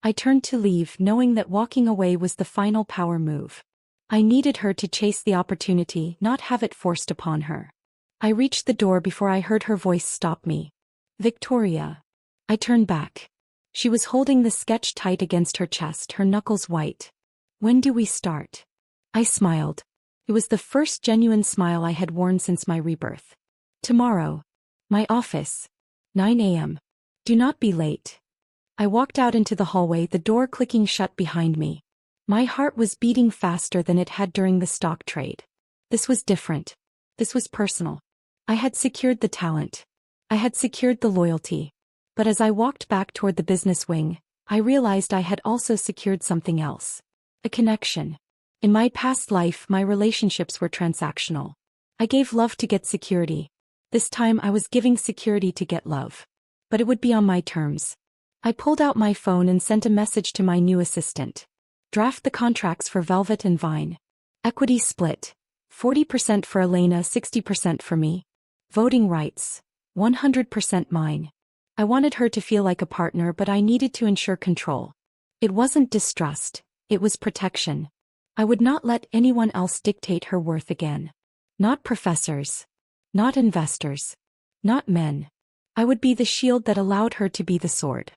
I turned to leave, knowing that walking away was the final power move. I needed her to chase the opportunity, not have it forced upon her. I reached the door before I heard her voice stop me. Victoria. I turned back. She was holding the sketch tight against her chest, her knuckles white. When do we start? I smiled. It was the first genuine smile I had worn since my rebirth. Tomorrow. My office. 9 a.m. Do not be late. I walked out into the hallway, the door clicking shut behind me. My heart was beating faster than it had during the stock trade. This was different. This was personal. I had secured the talent. I had secured the loyalty. But as I walked back toward the business wing, I realized I had also secured something else. A connection. In my past life, my relationships were transactional. I gave love to get security. This time I was giving security to get love. But it would be on my terms. I pulled out my phone and sent a message to my new assistant. Draft the contracts for Velvet and Vine. Equity split. 40% for Elena, 60% for me. Voting rights. 100% mine. I wanted her to feel like a partner, but I needed to ensure control. It wasn't distrust. It was protection. I would not let anyone else dictate her worth again. Not professors. Not investors. Not men. I would be the shield that allowed her to be the sword.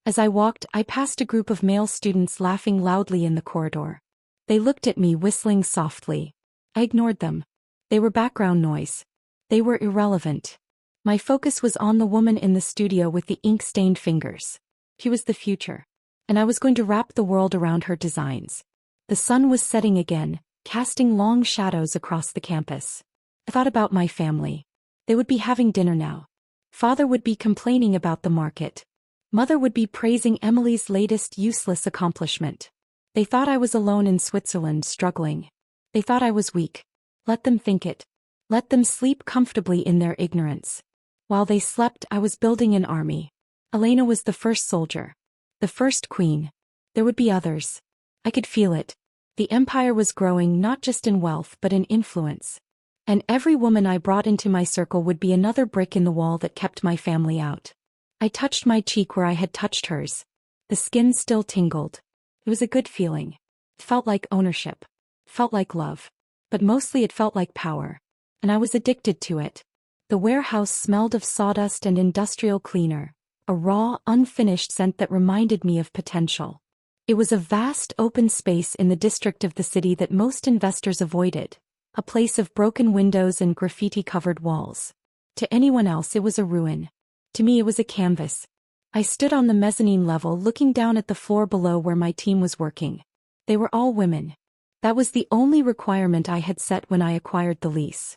As I walked, I passed a group of male students laughing loudly in the corridor. They looked at me, whistling softly. I ignored them. They were background noise. They were irrelevant. My focus was on the woman in the studio with the ink-stained fingers. She was the future. And I was going to wrap the world around her designs. The sun was setting again, casting long shadows across the campus. I thought about my family. They would be having dinner now. Father would be complaining about the market. Mother would be praising Emily's latest useless accomplishment. They thought I was alone in Switzerland, struggling. They thought I was weak. Let them think it. Let them sleep comfortably in their ignorance. While they slept, I was building an army. Elena was the first soldier. The first queen. There would be others. I could feel it. The empire was growing not just in wealth but in influence. And every woman I brought into my circle would be another brick in the wall that kept my family out. I touched my cheek where I had touched hers. The skin still tingled. It was a good feeling. It felt like ownership. It felt like love. But mostly it felt like power. And I was addicted to it. The warehouse smelled of sawdust and industrial cleaner, a raw, unfinished scent that reminded me of potential. It was a vast open space in the district of the city that most investors avoided, a place of broken windows and graffiti-covered walls. To anyone else it was a ruin. To me it was a canvas. I stood on the mezzanine level looking down at the floor below where my team was working. They were all women. That was the only requirement I had set when I acquired the lease.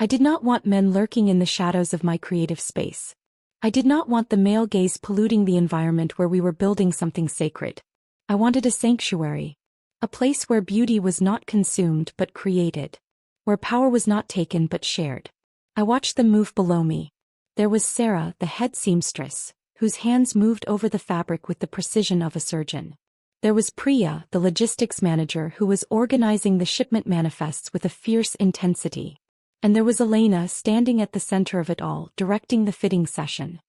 I did not want men lurking in the shadows of my creative space. I did not want the male gaze polluting the environment where we were building something sacred. I wanted a sanctuary. A place where beauty was not consumed but created. Where power was not taken but shared. I watched them move below me. There was Sarah, the head seamstress, whose hands moved over the fabric with the precision of a surgeon. There was Priya, the logistics manager who was organizing the shipment manifests with a fierce intensity. And there was Elena standing at the center of it all, directing the fitting session.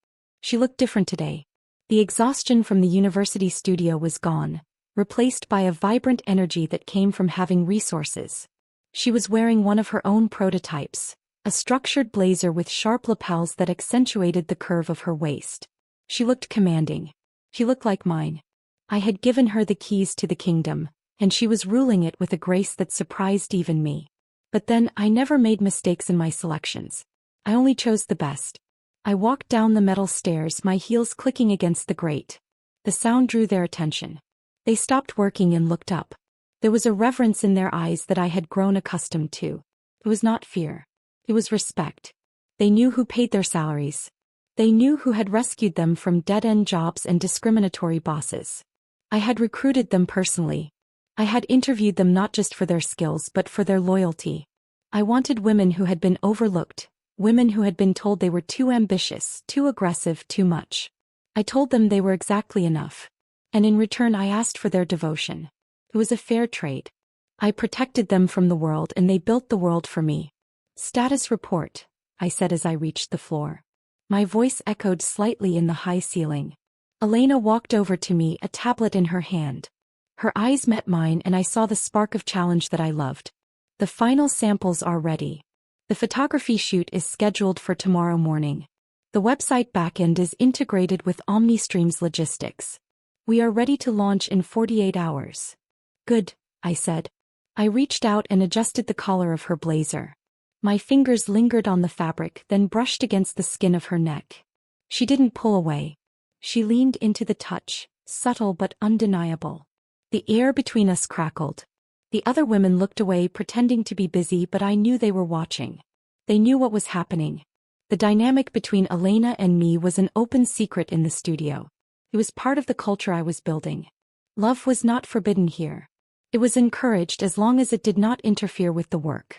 She looked different today. The exhaustion from the university studio was gone, replaced by a vibrant energy that came from having resources. She was wearing one of her own prototypes, a structured blazer with sharp lapels that accentuated the curve of her waist. She looked commanding. She looked like mine. I had given her the keys to the kingdom, and she was ruling it with a grace that surprised even me. But then I never made mistakes in my selections. I only chose the best. I walked down the metal stairs, my heels clicking against the grate. The sound drew their attention. They stopped working and looked up. There was a reverence in their eyes that I had grown accustomed to. It was not fear. It was respect. They knew who paid their salaries. They knew who had rescued them from dead-end jobs and discriminatory bosses. I had recruited them personally. I had interviewed them not just for their skills but for their loyalty. I wanted women who had been overlooked, women who had been told they were too ambitious, too aggressive, too much. I told them they were exactly enough. And in return I asked for their devotion. It was a fair trade. I protected them from the world and they built the world for me. Status report, I said as I reached the floor. My voice echoed slightly in the high ceiling. Elena walked over to me, a tablet in her hand. Her eyes met mine and I saw the spark of challenge that I loved. The final samples are ready. The photography shoot is scheduled for tomorrow morning. The website backend is integrated with Omnistream's logistics. We are ready to launch in 48 hours. Good, I said. I reached out and adjusted the collar of her blazer. My fingers lingered on the fabric, then brushed against the skin of her neck. She didn't pull away. She leaned into the touch, subtle but undeniable. The air between us crackled. The other women looked away, pretending to be busy, but I knew they were watching. They knew what was happening. The dynamic between Elena and me was an open secret in the studio. It was part of the culture I was building. Love was not forbidden here. It was encouraged as long as it did not interfere with the work.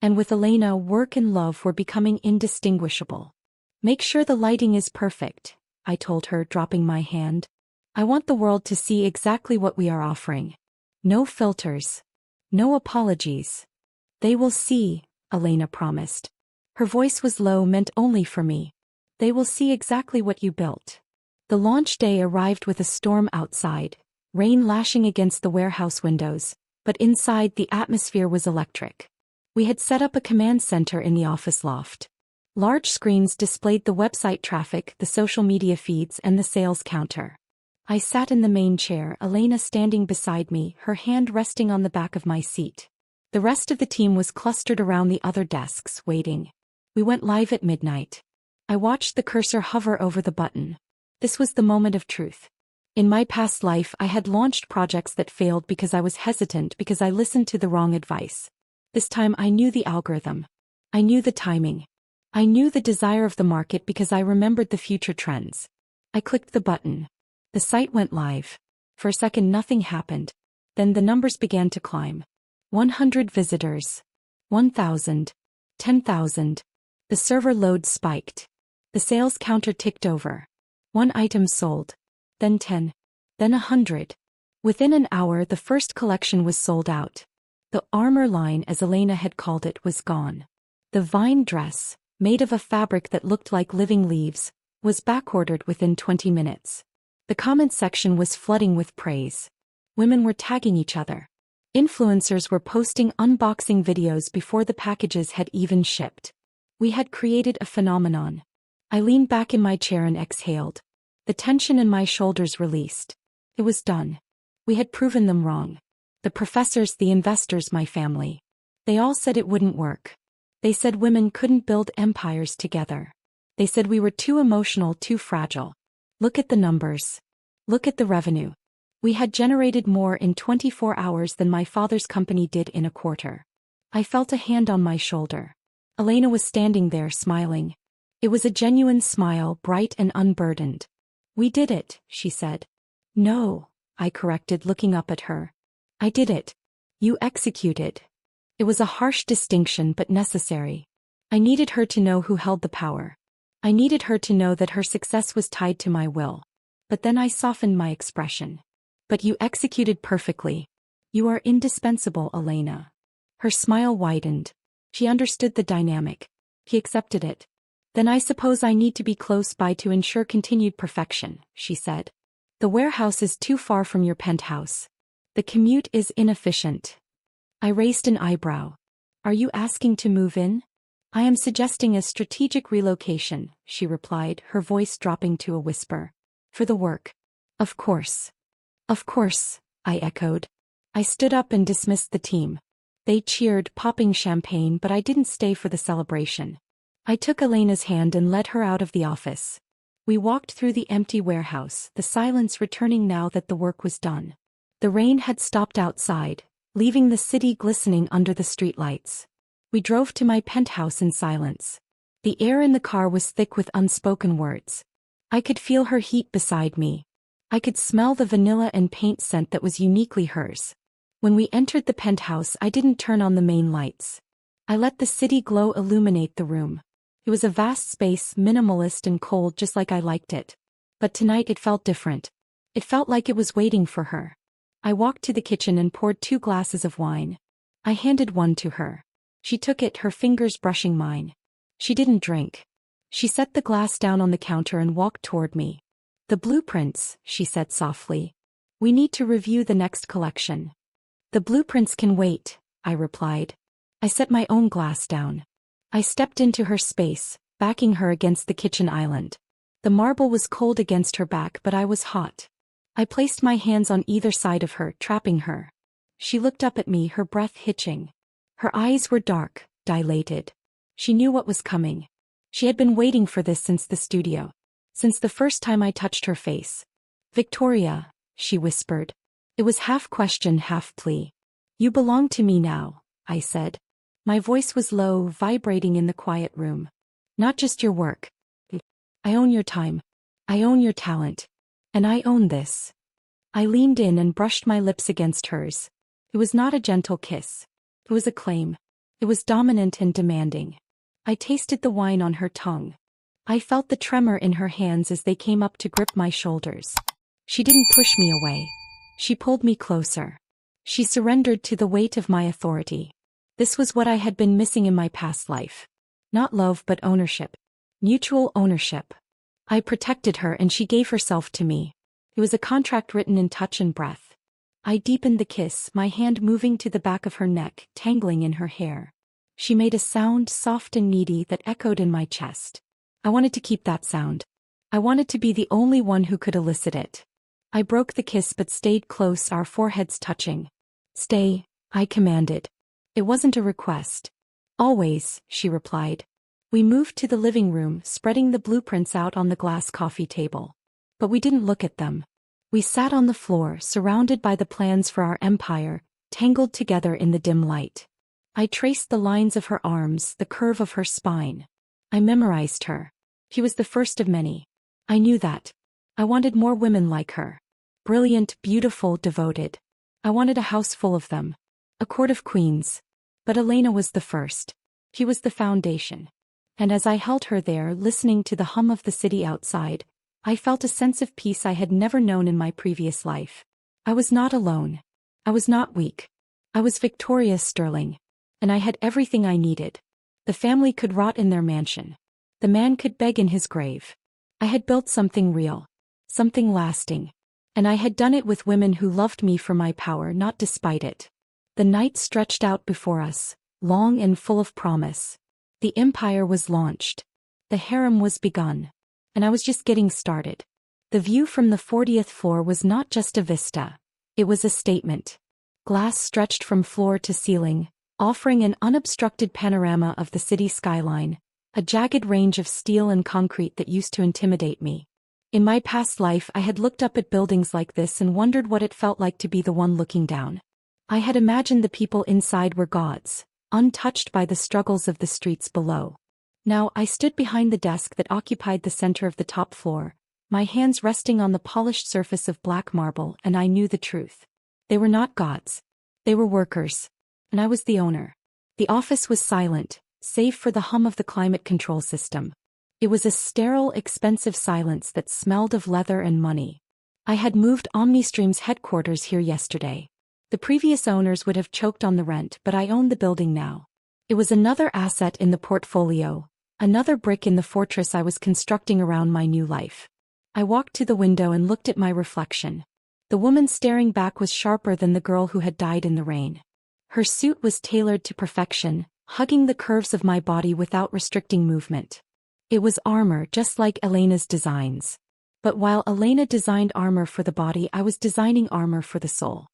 And with Elena, work and love were becoming indistinguishable. Make sure the lighting is perfect, I told her, dropping my hand. I want the world to see exactly what we are offering. No filters. No apologies. They will see, Elena promised. Her voice was low, meant only for me. They will see exactly what you built. The launch day arrived with a storm outside, rain lashing against the warehouse windows, but inside the atmosphere was electric. We had set up a command center in the office loft. Large screens displayed the website traffic, the social media feeds, and the sales counter. I sat in the main chair, Elena standing beside me, her hand resting on the back of my seat. The rest of the team was clustered around the other desks, waiting. We went live at midnight. I watched the cursor hover over the button. This was the moment of truth. In my past life, I had launched projects that failed because I was hesitant, because I listened to the wrong advice. This time I knew the algorithm. I knew the timing. I knew the desire of the market because I remembered the future trends. I clicked the button. The site went live. For a second nothing happened. Then the numbers began to climb. 100 visitors. 1,000. 10,000. The server load spiked. The sales counter ticked over. 1 item sold. Then 10. Then 100. Within an hour the first collection was sold out. The armor line, as Elena had called it, was gone. The vine dress, made of a fabric that looked like living leaves, was backordered within 20 minutes. The comment section was flooding with praise. Women were tagging each other. Influencers were posting unboxing videos before the packages had even shipped. We had created a phenomenon. I leaned back in my chair and exhaled. The tension in my shoulders released. It was done. We had proven them wrong. The professors, the investors, my family. They all said it wouldn't work. They said women couldn't build empires together. They said we were too emotional, too fragile. Look at the numbers. Look at the revenue. We had generated more in 24 hours than my father's company did in a quarter. I felt a hand on my shoulder. Elena was standing there smiling. It was a genuine smile, bright and unburdened. We did it, she said. No, I corrected, looking up at her. I did it. You executed. It was a harsh distinction but necessary. I needed her to know who held the power. I needed her to know that her success was tied to my will. But then I softened my expression. But you executed perfectly. You are indispensable, Elena. Her smile widened. She understood the dynamic. He accepted it. Then I suppose I need to be close by to ensure continued perfection, she said. The warehouse is too far from your penthouse. The commute is inefficient. I raised an eyebrow. Are you asking to move in? I am suggesting a strategic relocation, she replied, her voice dropping to a whisper. For the work. Of course. Of course, I echoed. I stood up and dismissed the team. They cheered, popping champagne, but I didn't stay for the celebration. I took Elena's hand and led her out of the office. We walked through the empty warehouse, the silence returning now that the work was done. The rain had stopped outside, leaving the city glistening under the streetlights. We drove to my penthouse in silence. The air in the car was thick with unspoken words. I could feel her heat beside me. I could smell the vanilla and paint scent that was uniquely hers. When we entered the penthouse, I didn't turn on the main lights. I let the city glow illuminate the room. It was a vast space, minimalist and cold, just like I liked it. But tonight it felt different. It felt like it was waiting for her. I walked to the kitchen and poured 2 glasses of wine. I handed one to her. She took it, her fingers brushing mine. She didn't drink. She set the glass down on the counter and walked toward me. The blueprints, she said softly. We need to review the next collection. The blueprints can wait, I replied. I set my own glass down. I stepped into her space, backing her against the kitchen island. The marble was cold against her back, but I was hot. I placed my hands on either side of her, trapping her. She looked up at me, her breath hitching. Her eyes were dark, dilated. She knew what was coming. She had been waiting for this since the studio. Since the first time I touched her face. Victoria, she whispered. It was half question, half plea. You belong to me now, I said. My voice was low, vibrating in the quiet room. Not just your work. I own your time. I own your talent. And I own this. I leaned in and brushed my lips against hers. It was not a gentle kiss. It was a claim. It was dominant and demanding. I tasted the wine on her tongue. I felt the tremor in her hands as they came up to grip my shoulders. She didn't push me away. She pulled me closer. She surrendered to the weight of my authority. This was what I had been missing in my past life. Not love, but ownership. Mutual ownership. I protected her and she gave herself to me. It was a contract written in touch and breath. I deepened the kiss, my hand moving to the back of her neck, tangling in her hair. She made a sound, soft and needy, that echoed in my chest. I wanted to keep that sound. I wanted to be the only one who could elicit it. I broke the kiss but stayed close, our foreheads touching. Stay, I commanded. It wasn't a request. Always, she replied. We moved to the living room, spreading the blueprints out on the glass coffee table. But we didn't look at them. We sat on the floor, surrounded by the plans for our empire, tangled together in the dim light. I traced the lines of her arms, the curve of her spine. I memorized her. She was the first of many. I knew that. I wanted more women like her. Brilliant, beautiful, devoted. I wanted a house full of them. A court of queens. But Elena was the first. She was the foundation. And as I held her there, listening to the hum of the city outside, I felt a sense of peace I had never known in my previous life. I was not alone. I was not weak. I was Victoria Sterling. And I had everything I needed. The family could rot in their mansion. The man could beg in his grave. I had built something real. Something lasting. And I had done it with women who loved me for my power, not despite it. The night stretched out before us, long and full of promise. The empire was launched. The harem was begun. And I was just getting started. The view from the 40th floor was not just a vista. It was a statement. Glass stretched from floor to ceiling, offering an unobstructed panorama of the city skyline, a jagged range of steel and concrete that used to intimidate me. In my past life I had looked up at buildings like this and wondered what it felt like to be the one looking down. I had imagined the people inside were gods, untouched by the struggles of the streets below. Now I stood behind the desk that occupied the center of the top floor, my hands resting on the polished surface of black marble, and I knew the truth. They were not gods. They were workers. And I was the owner. The office was silent, save for the hum of the climate control system. It was a sterile, expensive silence that smelled of leather and money. I had moved Omnistream's headquarters here yesterday. The previous owners would have choked on the rent, but I owned the building now. It was another asset in the portfolio, another brick in the fortress I was constructing around my new life. I walked to the window and looked at my reflection. The woman staring back was sharper than the girl who had died in the rain. Her suit was tailored to perfection, hugging the curves of my body without restricting movement. It was armor just like Elena's designs. But while Elena designed armor for the body, I was designing armor for the soul.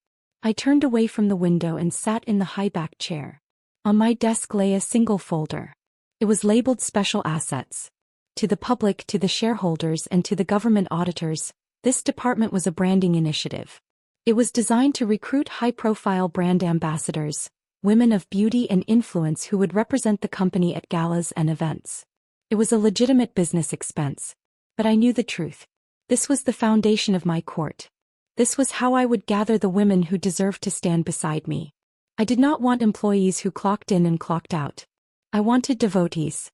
I turned away from the window and sat in the high-backed chair. On my desk lay a single folder. It was labeled Special Assets. To the public, to the shareholders, and to the government auditors, this department was a branding initiative. It was designed to recruit high-profile brand ambassadors, women of beauty and influence who would represent the company at galas and events. It was a legitimate business expense. But I knew the truth. This was the foundation of my court. This was how I would gather the women who deserved to stand beside me. I did not want employees who clocked in and clocked out. I wanted devotees.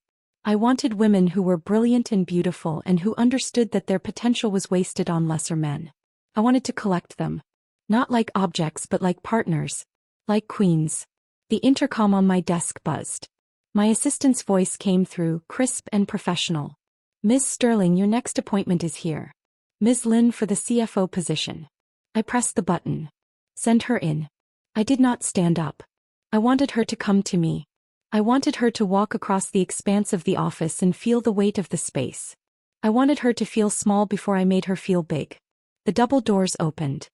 I wanted women who were brilliant and beautiful and who understood that their potential was wasted on lesser men. I wanted to collect them. Not like objects but like partners. Like queens. The intercom on my desk buzzed. My assistant's voice came through, crisp and professional. Ms. Sterling, your next appointment is here. Ms. Lin for the CFO position. I pressed the button. Send her in. I did not stand up. I wanted her to come to me. I wanted her to walk across the expanse of the office and feel the weight of the space. I wanted her to feel small before I made her feel big. The double doors opened.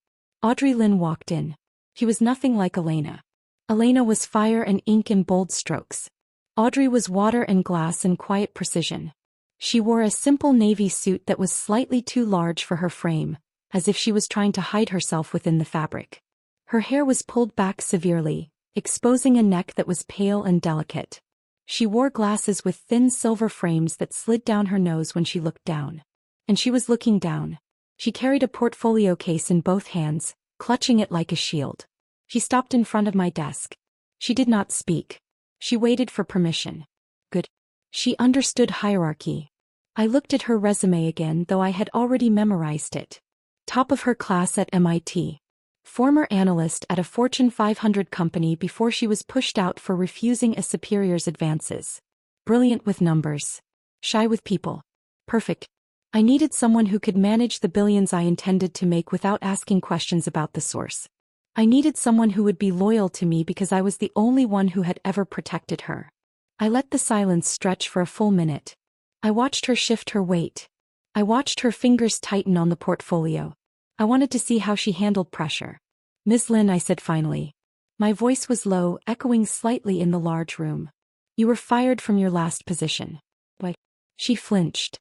Audrey Lin walked in. She was nothing like Elena. Elena was fire and ink and bold strokes. Audrey was water and glass and quiet precision. She wore a simple navy suit that was slightly too large for her frame, as if she was trying to hide herself within the fabric. Her hair was pulled back severely, exposing a neck that was pale and delicate. She wore glasses with thin silver frames that slid down her nose when she looked down. And she was looking down. She carried a portfolio case in both hands, clutching it like a shield. She stopped in front of my desk. She did not speak. She waited for permission. Good. She understood hierarchy. I looked at her resume again, though I had already memorized it. Top of her class at MIT. Former analyst at a Fortune 500 company before she was pushed out for refusing a superior's advances. Brilliant with numbers. Shy with people. Perfect. I needed someone who could manage the billions I intended to make without asking questions about the source. I needed someone who would be loyal to me because I was the only one who had ever protected her. I let the silence stretch for a full minute. I watched her shift her weight. I watched her fingers tighten on the portfolio. I wanted to see how she handled pressure. Ms. Lin, I said finally. My voice was low, echoing slightly in the large room. You were fired from your last position. Why? She flinched.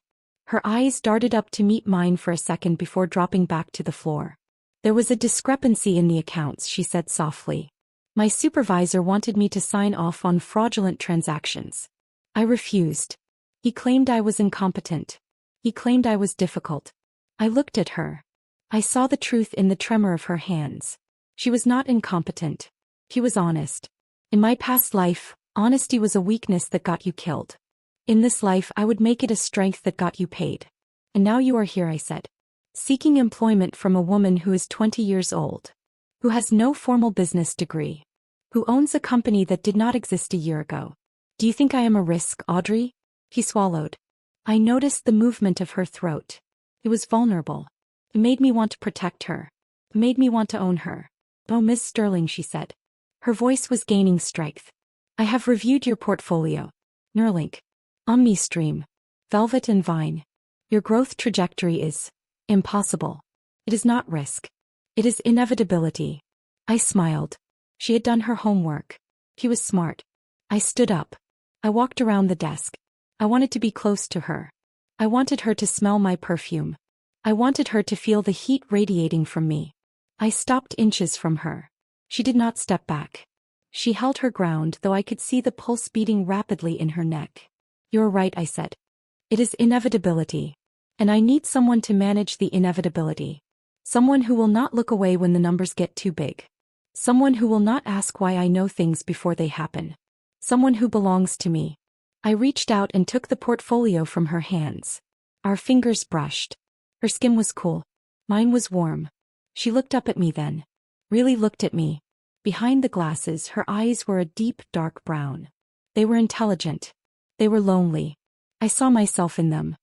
Her eyes darted up to meet mine for a second before dropping back to the floor. There was a discrepancy in the accounts, she said softly. My supervisor wanted me to sign off on fraudulent transactions. I refused. He claimed I was incompetent. He claimed I was difficult. I looked at her. I saw the truth in the tremor of her hands. She was not incompetent. She was honest. In my past life, honesty was a weakness that got you killed. In this life, I would make it a strength that got you paid. And now you are here, I said. Seeking employment from a woman who is 20 years old. Who has no formal business degree. Who owns a company that did not exist a year ago. Do you think I am a risk, Audrey? He swallowed. I noticed the movement of her throat. It was vulnerable. It made me want to protect her. It made me want to own her. Oh, Miss Sterling, she said. Her voice was gaining strength. I have reviewed your portfolio. Neuralink. Omnistream. Velvet and Vine. Your growth trajectory is impossible. It is not risk. It is inevitability. I smiled. She had done her homework. He was smart. I stood up. I walked around the desk. I wanted to be close to her. I wanted her to smell my perfume. I wanted her to feel the heat radiating from me. I stopped inches from her. She did not step back. She held her ground, though I could see the pulse beating rapidly in her neck. You're right, I said. It is inevitability. And I need someone to manage the inevitability. Someone who will not look away when the numbers get too big. Someone who will not ask why I know things before they happen. Someone who belongs to me. I reached out and took the portfolio from her hands. Our fingers brushed. Her skin was cool. Mine was warm. She looked up at me then. Really looked at me. Behind the glasses, her eyes were a deep, dark brown. They were intelligent. They were lonely. I saw myself in them.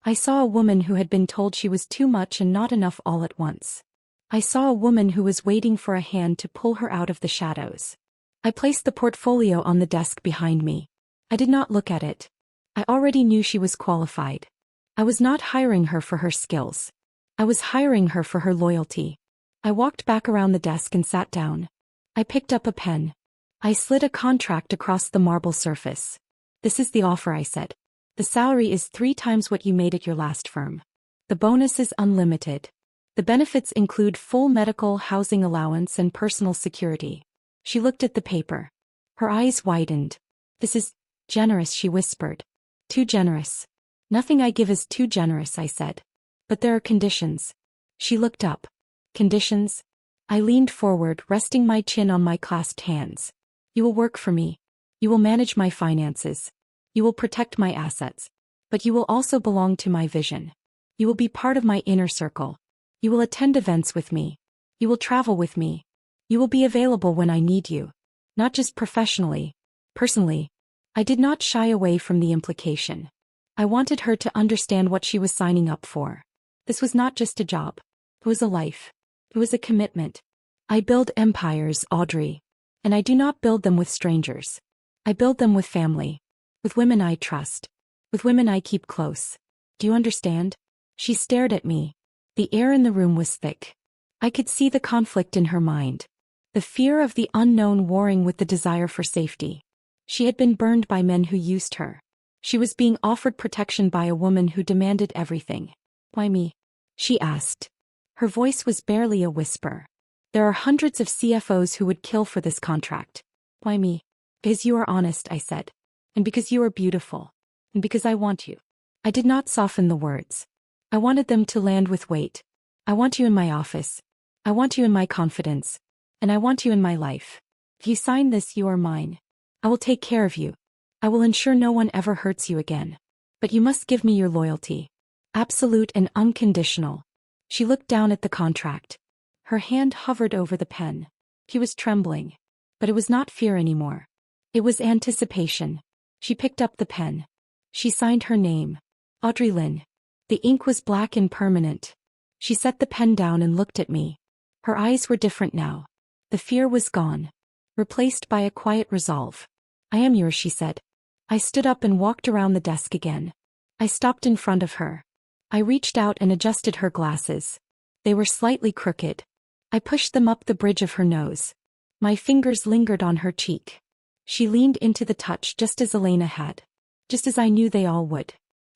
I saw a woman who had been told she was too much and not enough all at once. I saw a woman who was waiting for a hand to pull her out of the shadows. I placed the portfolio on the desk behind me. I did not look at it. I already knew she was qualified. I was not hiring her for her skills. I was hiring her for her loyalty. I walked back around the desk and sat down. I picked up a pen. I slid a contract across the marble surface. This is the offer, I said. The salary is 3 times what you made at your last firm. The bonus is unlimited. The benefits include full medical, housing allowance, and personal security. She looked at the paper. Her eyes widened. This is generous, she whispered. Too generous. Nothing I give is too generous, I said. But there are conditions. She looked up. Conditions? I leaned forward, resting my chin on my clasped hands. You will work for me. You will manage my finances. You will protect my assets. But you will also belong to my vision. You will be part of my inner circle. You will attend events with me. You will travel with me. You will be available when I need you. Not just professionally. Personally. I did not shy away from the implication. I wanted her to understand what she was signing up for. This was not just a job. It was a life. It was a commitment. I build empires, Audrey. And I do not build them with strangers. I build them with family. With women I trust. With women I keep close. Do you understand? She stared at me. The air in the room was thick. I could see the conflict in her mind. The fear of the unknown warring with the desire for safety. She had been burned by men who used her. She was being offered protection by a woman who demanded everything. Why me? She asked. Her voice was barely a whisper. There are hundreds of CFOs who would kill for this contract. Why me? Because you are honest, I said. And because you are beautiful. And because I want you. I did not soften the words. I wanted them to land with weight. I want you in my office. I want you in my confidence. And I want you in my life. If you sign this, you are mine. I will take care of you. I will ensure no one ever hurts you again. But you must give me your loyalty. Absolute and unconditional. She looked down at the contract. Her hand hovered over the pen. He was trembling. But it was not fear anymore. It was anticipation. She picked up the pen. She signed her name. Audrey Lynn. The ink was black and permanent. She set the pen down and looked at me. Her eyes were different now. The fear was gone. Replaced by a quiet resolve. I am yours, she said. I stood up and walked around the desk again. I stopped in front of her. I reached out and adjusted her glasses. They were slightly crooked. I pushed them up the bridge of her nose. My fingers lingered on her cheek. She leaned into the touch just as Elena had. Just as I knew they all would.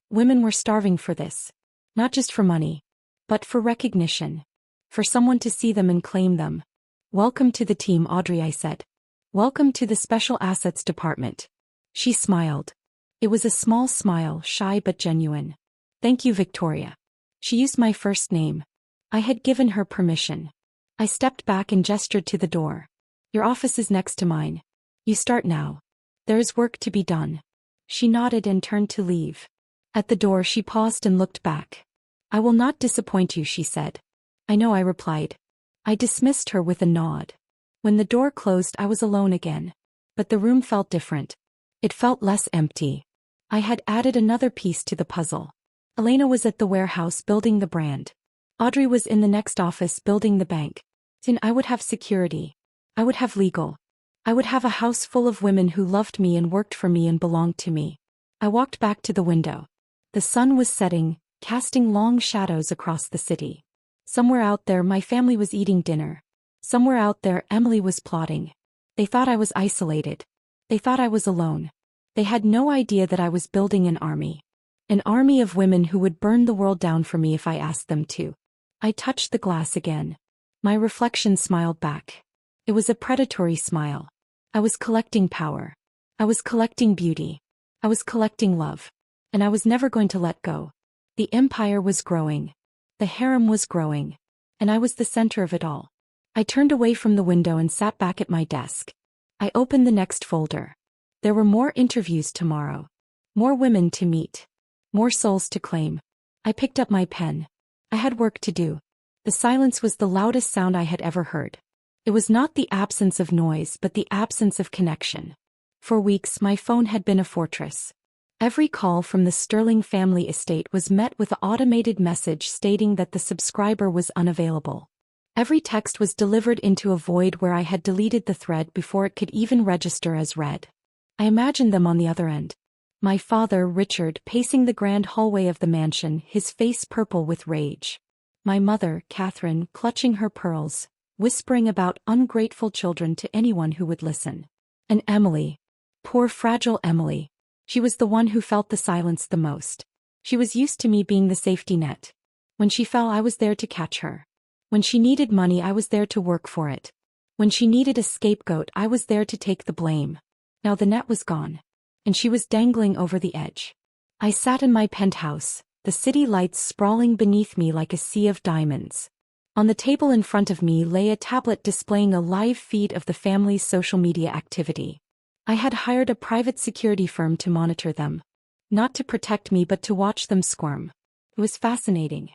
Women were starving for this. Not just for money. But for recognition. For someone to see them and claim them. Welcome to the team, Audrey, I said. Welcome to the Special Assets Department. She smiled. It was a small smile, shy but genuine. Thank you, Victoria. She used my first name. I had given her permission. I stepped back and gestured to the door. Your office is next to mine. You start now. There is work to be done. She nodded and turned to leave. At the door she paused and looked back. I will not disappoint you, she said. I know, I replied. I dismissed her with a nod. When the door closed, I was alone again. But the room felt different. It felt less empty. I had added another piece to the puzzle. Elena was at the warehouse building the brand. Audrey was in the next office building the bank. Soon I would have security. I would have legal. I would have a house full of women who loved me and worked for me and belonged to me. I walked back to the window. The sun was setting, casting long shadows across the city. Somewhere out there my family was eating dinner. Somewhere out there Emily was plotting. They thought I was isolated. They thought I was alone. They had no idea that I was building an army. An army of women who would burn the world down for me if I asked them to. I touched the glass again. My reflection smiled back. It was a predatory smile. I was collecting power. I was collecting beauty. I was collecting love. And I was never going to let go. The empire was growing. The harem was growing. And I was the center of it all. I turned away from the window and sat back at my desk. I opened the next folder. There were more interviews tomorrow. More women to meet. More souls to claim. I picked up my pen. I had work to do. The silence was the loudest sound I had ever heard. It was not the absence of noise but the absence of connection. For weeks my phone had been a fortress. Every call from the Sterling family estate was met with an automated message stating that the subscriber was unavailable. Every text was delivered into a void where I had deleted the thread before it could even register as read. I imagined them on the other end. My father, Richard, pacing the grand hallway of the mansion, his face purple with rage. My mother, Catherine, clutching her pearls, whispering about ungrateful children to anyone who would listen. And Emily. Poor fragile Emily. She was the one who felt the silence the most. She was used to me being the safety net. When she fell, I was there to catch her. When she needed money, I was there to work for it. When she needed a scapegoat, I was there to take the blame. Now the net was gone. And she was dangling over the edge. I sat in my penthouse, the city lights sprawling beneath me like a sea of diamonds. On the table in front of me lay a tablet displaying a live feed of the family's social media activity. I had hired a private security firm to monitor them. Not to protect me but to watch them squirm. It was fascinating.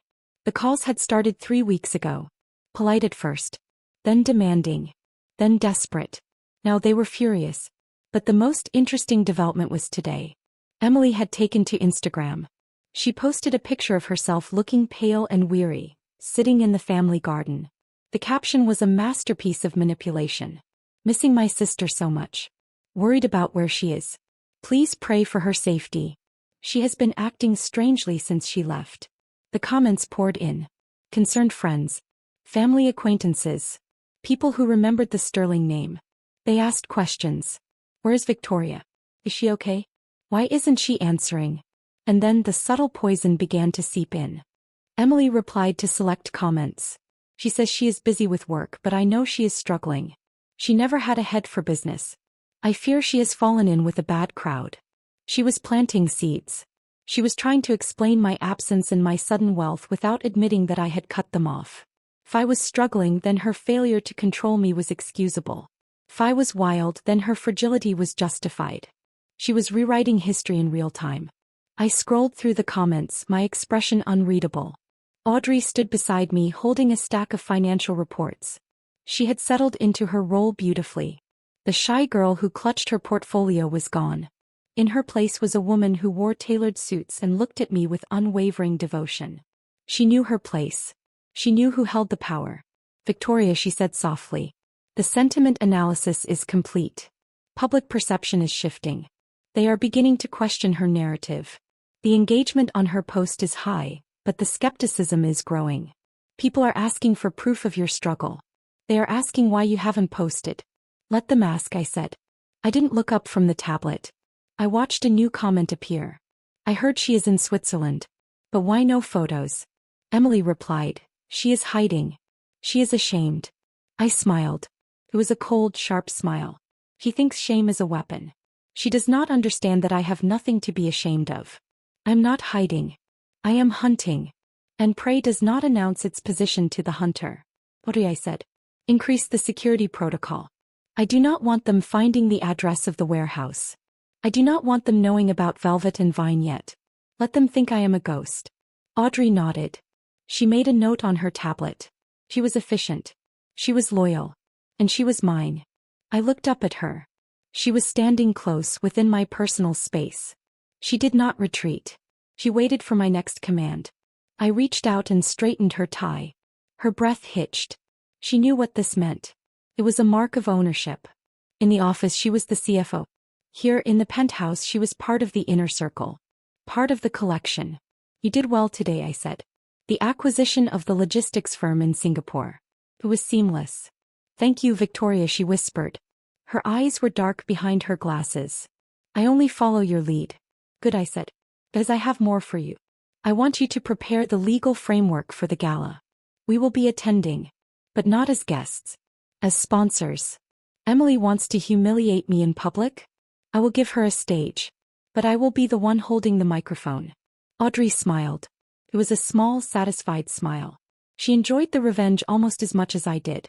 The calls had started 3 weeks ago. Polite at first. Then demanding. Then desperate. Now they were furious. But the most interesting development was today. Emily had taken to Instagram. She posted a picture of herself looking pale and weary, sitting in the family garden. The caption was a masterpiece of manipulation. Missing my sister so much. Worried about where she is. Please pray for her safety. She has been acting strangely since she left. The comments poured in. Concerned friends. Family acquaintances. People who remembered the Sterling name. They asked questions. Where's Victoria? Is she okay? Why isn't she answering? And then the subtle poison began to seep in. Emily replied to select comments. She says she is busy with work, but I know she is struggling. She never had a head for business. I fear she has fallen in with a bad crowd. She was planting seeds. She was trying to explain my absence and my sudden wealth without admitting that I had cut them off. If I was struggling, then her failure to control me was excusable. If I was wild, then her fragility was justified. She was rewriting history in real time. I scrolled through the comments, my expression unreadable. Audrey stood beside me holding a stack of financial reports. She had settled into her role beautifully. The shy girl who clutched her portfolio was gone. In her place was a woman who wore tailored suits and looked at me with unwavering devotion. She knew her place. She knew who held the power. Victoria, she said softly. The sentiment analysis is complete. Public perception is shifting. They are beginning to question her narrative. The engagement on her post is high, but the skepticism is growing. People are asking for proof of your struggle. They are asking why you haven't posted. Let them ask, I said. I didn't look up from the tablet. I watched a new comment appear. I heard she is in Switzerland. But why no photos? Emily replied. She is hiding. She is ashamed. I smiled. It was a cold, sharp smile. She thinks shame is a weapon. She does not understand that I have nothing to be ashamed of. I'm not hiding. I am hunting. And prey does not announce its position to the hunter. Audrey, I said. Increase the security protocol. I do not want them finding the address of the warehouse. I do not want them knowing about Velvet and Vine yet. Let them think I am a ghost. Audrey nodded. She made a note on her tablet. She was efficient. She was loyal. And she was mine. I looked up at her. She was standing close within my personal space. She did not retreat. She waited for my next command. I reached out and straightened her tie. Her breath hitched. She knew what this meant. It was a mark of ownership. In the office she was the CFO. Here in the penthouse she was part of the inner circle. Part of the collection. You did well today, I said. The acquisition of the logistics firm in Singapore. It was seamless. Thank you, Victoria, she whispered. Her eyes were dark behind her glasses. I only follow your lead. Good, I said. Because I have more for you. I want you to prepare the legal framework for the gala. We will be attending. But not as guests. As sponsors. Emily wants to humiliate me in public? I will give her a stage. But I will be the one holding the microphone. Audrey smiled. It was a small, satisfied smile. She enjoyed the revenge almost as much as I did.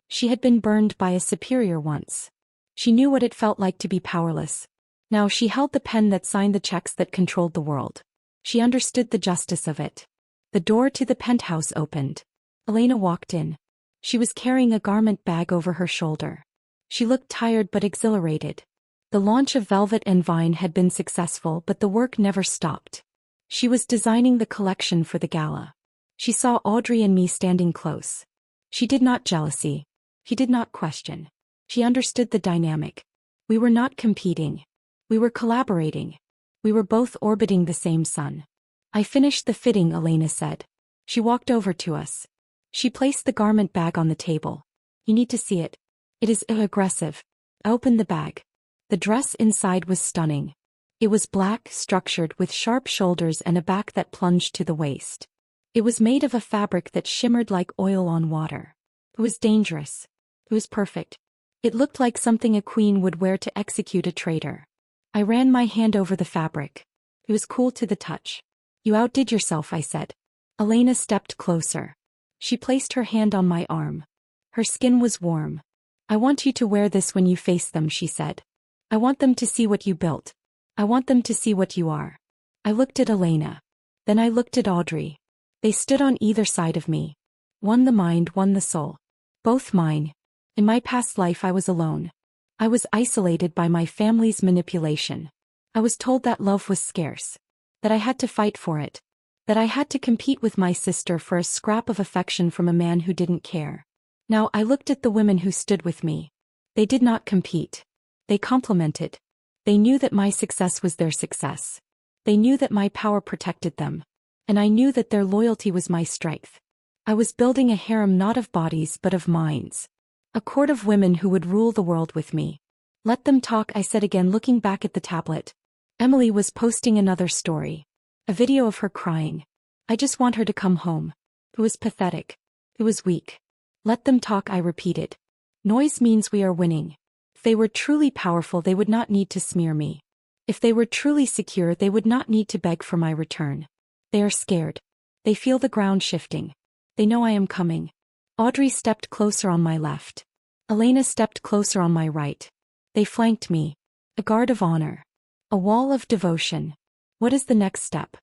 She had been burned by a superior once. She knew what it felt like to be powerless. Now she held the pen that signed the checks that controlled the world. She understood the justice of it. The door to the penthouse opened. Elena walked in. She was carrying a garment bag over her shoulder. She looked tired but exhilarated. The launch of Velvet and Vine had been successful, but the work never stopped. She was designing the collection for the gala. She saw Audrey and me standing close. She did not jealousy. She did not question. She understood the dynamic. We were not competing. We were collaborating. We were both orbiting the same sun. I finished the fitting, Elena said. She walked over to us. She placed the garment bag on the table. You need to see it. It is aggressive. I opened the bag. The dress inside was stunning. It was black, structured with sharp shoulders and a back that plunged to the waist. It was made of a fabric that shimmered like oil on water. It was dangerous. It was perfect. It looked like something a queen would wear to execute a traitor. I ran my hand over the fabric. It was cool to the touch. You outdid yourself, I said. Elena stepped closer. She placed her hand on my arm. Her skin was warm. I want you to wear this when you face them, she said. I want them to see what you built. I want them to see what you are. I looked at Elena. Then I looked at Audrey. They stood on either side of me. One the mind, one the soul. Both mine. In my past life I was alone. I was isolated by my family's manipulation. I was told that love was scarce. That I had to fight for it. That I had to compete with my sister for a scrap of affection from a man who didn't care. Now I looked at the women who stood with me. They did not compete. They complemented. They knew that my success was their success. They knew that my power protected them. And I knew that their loyalty was my strength. I was building a harem not of bodies but of minds. A court of women who would rule the world with me. Let them talk, I said again, looking back at the tablet. Emily was posting another story. A video of her crying. I just want her to come home. It was pathetic. It was weak. Let them talk, I repeated. Noise means we are winning. If they were truly powerful, they would not need to smear me. If they were truly secure, they would not need to beg for my return. They are scared. They feel the ground shifting. They know I am coming. Audrey stepped closer on my left. Elena stepped closer on my right. They flanked me. A guard of honor. A wall of devotion. What is the next step?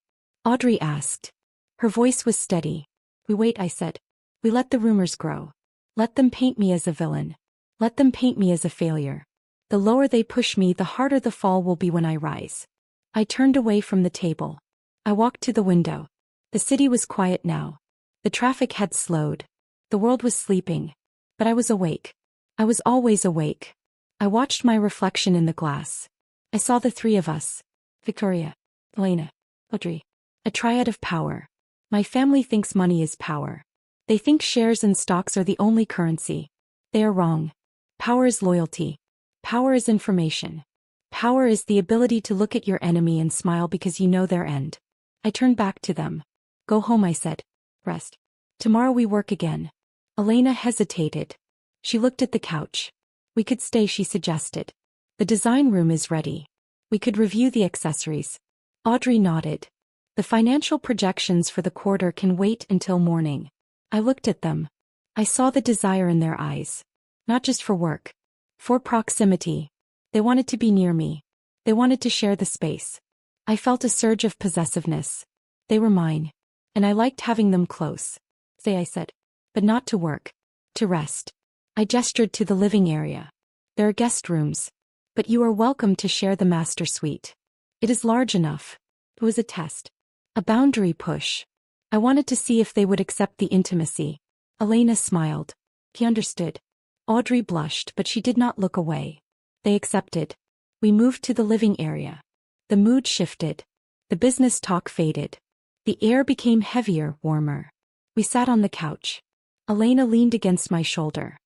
Audrey asked. Her voice was steady. We wait, I said. We let the rumors grow. Let them paint me as a villain. Let them paint me as a failure. The lower they push me, the harder the fall will be when I rise. I turned away from the table. I walked to the window. The city was quiet now. The traffic had slowed. The world was sleeping. But I was awake. I was always awake. I watched my reflection in the glass. I saw the three of us. Victoria, Elena, Audrey. A triad of power. My family thinks money is power. They think shares and stocks are the only currency. They are wrong. Power is loyalty. Power is information. Power is the ability to look at your enemy and smile because you know their end. I turned back to them. Go home, I said. Rest. Tomorrow we work again. Elena hesitated. She looked at the couch. We could stay, she suggested. The design room is ready. We could review the accessories. Audrey nodded. The financial projections for the quarter can wait until morning. I looked at them. I saw the desire in their eyes. Not just for work. For proximity. They wanted to be near me. They wanted to share the space. I felt a surge of possessiveness. They were mine. And I liked having them close. Stay, I said. But not to work. To rest. I gestured to the living area. There are guest rooms. But you are welcome to share the master suite. It is large enough. It was a test. A boundary push. I wanted to see if they would accept the intimacy. Elena smiled. He understood. Audrey blushed, but she did not look away. They accepted. We moved to the living area. The mood shifted. The business talk faded. The air became heavier, warmer. We sat on the couch. Elena leaned against my shoulder.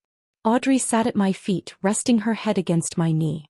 Audrey sat at my feet, resting her head against my knee.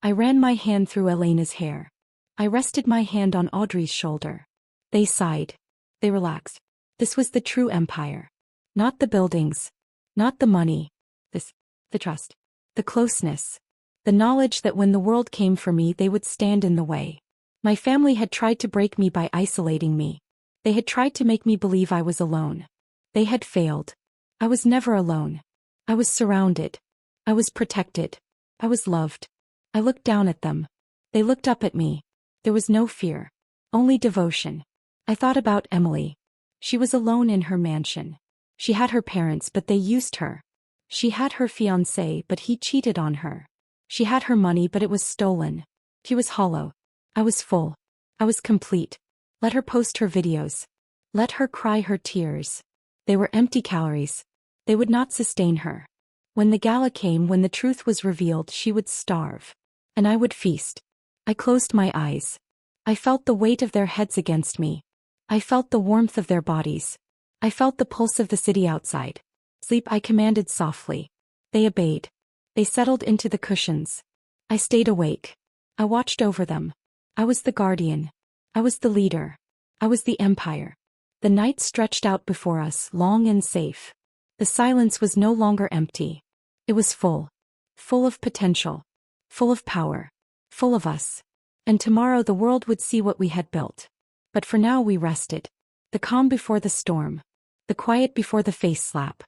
I ran my hand through Elena's hair. I rested my hand on Audrey's shoulder. They sighed. They relaxed. This was the true empire. Not the buildings. Not the money. The trust. The closeness. The knowledge that when the world came for me they would stand in the way. My family had tried to break me by isolating me. They had tried to make me believe I was alone. They had failed. I was never alone. I was surrounded. I was protected. I was loved. I looked down at them. They looked up at me. There was no fear. Only devotion. I thought about Emily. She was alone in her mansion. She had her parents, but they used her. She had her fiancé, but he cheated on her. She had her money, but it was stolen. She was hollow. I was full. I was complete. Let her post her videos. Let her cry her tears. They were empty calories. They would not sustain her. When the gala came, when the truth was revealed, she would starve. And I would feast. I closed my eyes. I felt the weight of their heads against me. I felt the warmth of their bodies. I felt the pulse of the city outside. Sleep, I commanded softly. They obeyed. They settled into the cushions. I stayed awake. I watched over them. I was the guardian. I was the leader. I was the empire. The night stretched out before us, long and safe. The silence was no longer empty. It was full. Full of potential. Full of power. Full of us. And tomorrow the world would see what we had built. But for now we rested. The calm before the storm. The quiet before the face slap.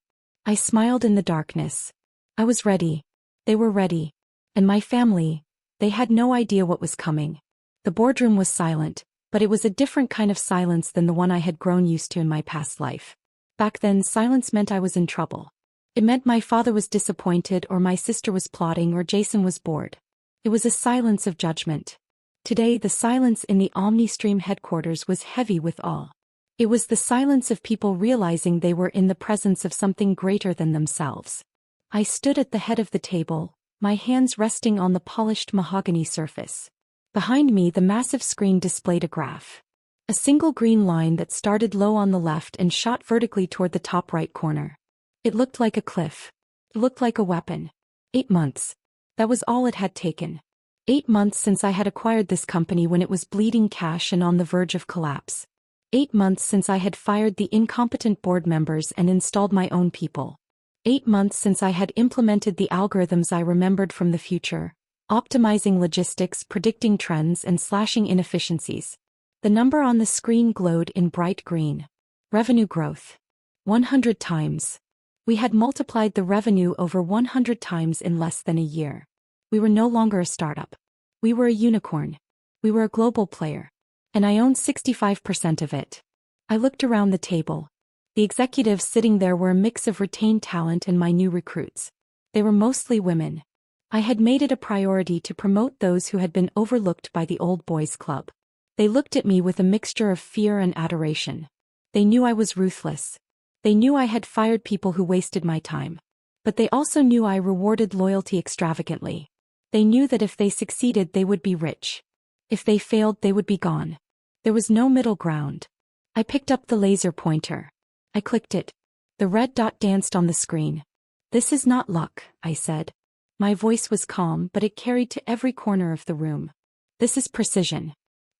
I smiled in the darkness. I was ready. They were ready. And my family, they had no idea what was coming. The boardroom was silent, but it was a different kind of silence than the one I had grown used to in my past life. Back then, silence meant I was in trouble. It meant my father was disappointed, or my sister was plotting, or Jason was bored. It was a silence of judgment. Today, the silence in the Omnistream headquarters was heavy with awe. It was the silence of people realizing they were in the presence of something greater than themselves. I stood at the head of the table, my hands resting on the polished mahogany surface. Behind me, the massive screen displayed a graph. A single green line that started low on the left and shot vertically toward the top right corner. It looked like a cliff. It looked like a weapon. 8 months. That was all it had taken. 8 months since I had acquired this company when it was bleeding cash and on the verge of collapse. 8 months since I had fired the incompetent board members and installed my own people. 8 months since I had implemented the algorithms I remembered from the future, optimizing logistics, predicting trends, and slashing inefficiencies. The number on the screen glowed in bright green. Revenue growth. 100 times. We had multiplied the revenue over 100 times in less than a year. We were no longer a startup. We were a unicorn. We were a global player. And I owned 65% of it. I looked around the table. The executives sitting there were a mix of retained talent and my new recruits. They were mostly women. I had made it a priority to promote those who had been overlooked by the old boys club. They looked at me with a mixture of fear and adoration. They knew I was ruthless. They knew I had fired people who wasted my time. But they also knew I rewarded loyalty extravagantly. They knew that if they succeeded they would be rich. If they failed they would be gone. There was no middle ground. I picked up the laser pointer. I clicked it. The red dot danced on the screen. This is not luck, I said. My voice was calm, but it carried to every corner of the room. This is precision.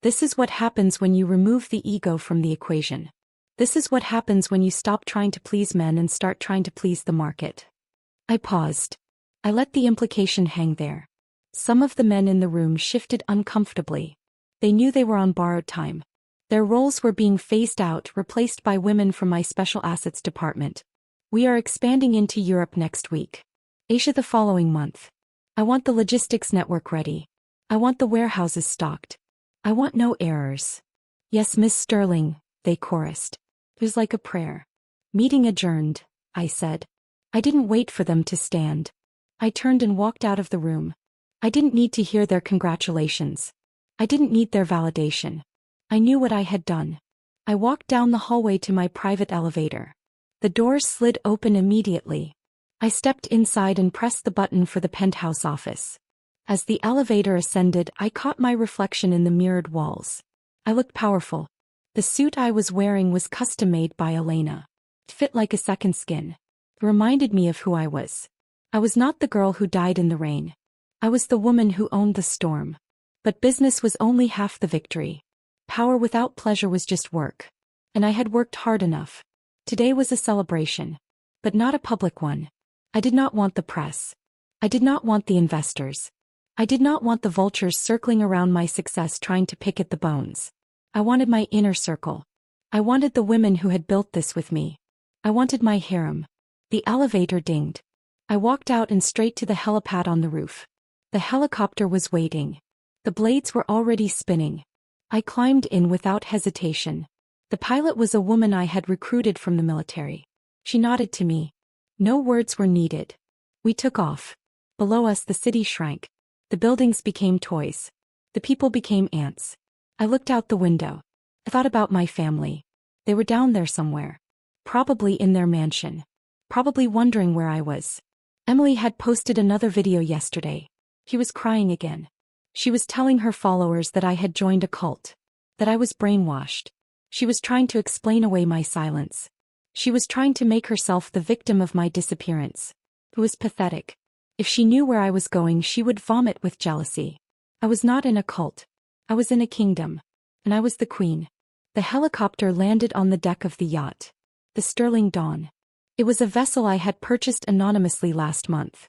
This is what happens when you remove the ego from the equation. This is what happens when you stop trying to please men and start trying to please the market. I paused. I let the implication hang there. Some of the men in the room shifted uncomfortably. They knew they were on borrowed time. Their roles were being phased out, replaced by women from my special assets department. We are expanding into Europe next week. Asia the following month. I want the logistics network ready. I want the warehouses stocked. I want no errors. Yes, Miss Sterling, they chorused. It was like a prayer. Meeting adjourned, I said. I didn't wait for them to stand. I turned and walked out of the room. I didn't need to hear their congratulations. I didn't need their validation. I knew what I had done. I walked down the hallway to my private elevator. The doors slid open immediately. I stepped inside and pressed the button for the penthouse office. As the elevator ascended, I caught my reflection in the mirrored walls. I looked powerful. The suit I was wearing was custom-made by Elena. It fit like a second skin. It reminded me of who I was. I was not the girl who died in the rain. I was the woman who owned the storm. But business was only half the victory. Power without pleasure was just work. And I had worked hard enough. Today was a celebration. But not a public one. I did not want the press. I did not want the investors. I did not want the vultures circling around my success trying to pick at the bones. I wanted my inner circle. I wanted the women who had built this with me. I wanted my harem. The elevator dinged. I walked out and straight to the helipad on the roof. The helicopter was waiting. The blades were already spinning. I climbed in without hesitation. The pilot was a woman I had recruited from the military. She nodded to me. No words were needed. We took off. Below us the city shrank. The buildings became toys. The people became ants. I looked out the window. I thought about my family. They were down there somewhere. Probably in their mansion. Probably wondering where I was. Emily had posted another video yesterday. She was crying again. She was telling her followers that I had joined a cult. That I was brainwashed. She was trying to explain away my silence. She was trying to make herself the victim of my disappearance. It was pathetic. If she knew where I was going, she would vomit with jealousy. I was not in a cult. I was in a kingdom. And I was the queen. The helicopter landed on the deck of the yacht. The Sterling Dawn. It was a vessel I had purchased anonymously last month.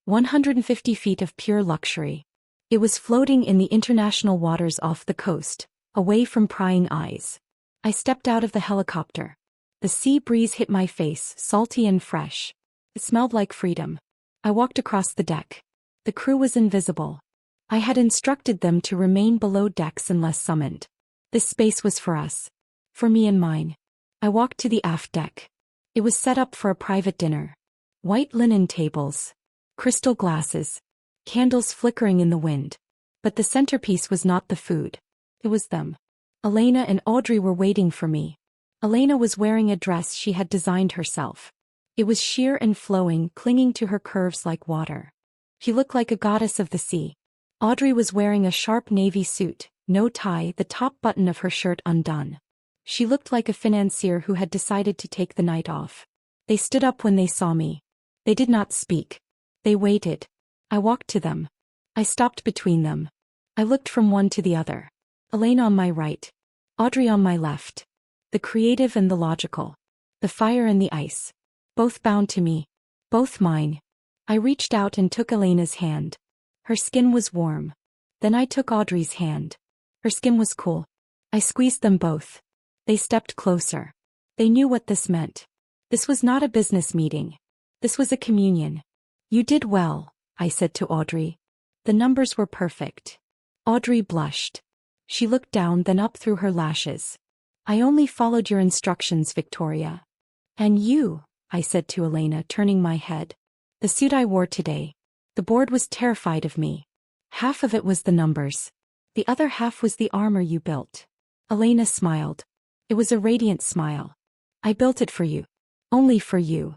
150 feet of pure luxury. It was floating in the international waters off the coast, away from prying eyes. I stepped out of the helicopter. The sea breeze hit my face, salty and fresh. It smelled like freedom. I walked across the deck. The crew was invisible. I had instructed them to remain below decks unless summoned. This space was for us. For me and mine. I walked to the aft deck. It was set up for a private dinner. White linen tables. Crystal glasses. Candles flickering in the wind. But the centerpiece was not the food. It was them. Elena and Audrey were waiting for me. Elena was wearing a dress she had designed herself. It was sheer and flowing, clinging to her curves like water. She looked like a goddess of the sea. Audrey was wearing a sharp navy suit, no tie, the top button of her shirt undone. She looked like a financier who had decided to take the night off. They stood up when they saw me. They did not speak. They waited. I walked to them. I stopped between them. I looked from one to the other. Elena on my right. Audrey on my left. The creative and the logical. The fire and the ice. Both bound to me. Both mine. I reached out and took Elena's hand. Her skin was warm. Then I took Audrey's hand. Her skin was cool. I squeezed them both. They stepped closer. They knew what this meant. This was not a business meeting. This was a communion. You did well, I said to Audrey. The numbers were perfect. Audrey blushed. She looked down, then up through her lashes. I only followed your instructions, Victoria. And you, I said to Elena, turning my head. The suit I wore today. The board was terrified of me. Half of it was the numbers. The other half was the armor you built. Elena smiled. It was a radiant smile. I built it for you. Only for you.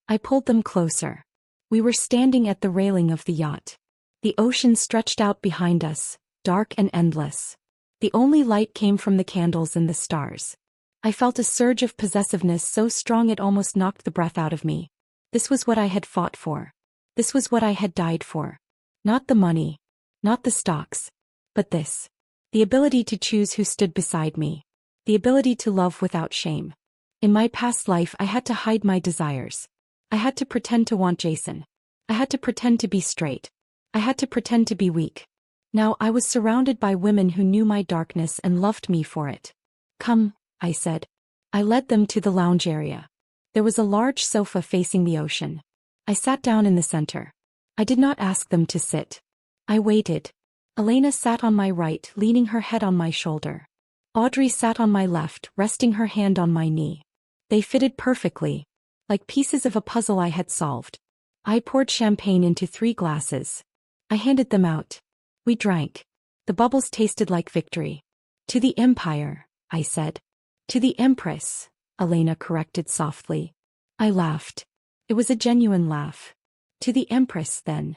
I pulled them closer. We were standing at the railing of the yacht. The ocean stretched out behind us, dark and endless. The only light came from the candles and the stars. I felt a surge of possessiveness so strong it almost knocked the breath out of me. This was what I had fought for. This was what I had died for. Not the money. Not the stocks. But this. The ability to choose who stood beside me. The ability to love without shame. In my past life I had to hide my desires. I had to pretend to want Jason. I had to pretend to be straight. I had to pretend to be weak. Now I was surrounded by women who knew my darkness and loved me for it. Come, I said. I led them to the lounge area. There was a large sofa facing the ocean. I sat down in the center. I did not ask them to sit. I waited. Elena sat on my right, leaning her head on my shoulder. Audrey sat on my left, resting her hand on my knee. They fitted perfectly, like pieces of a puzzle I had solved. I poured champagne into 3 glasses. I handed them out. We drank. The bubbles tasted like victory. To the Empire, I said. To the Empress, Elena corrected softly. I laughed. It was a genuine laugh. To the Empress, then.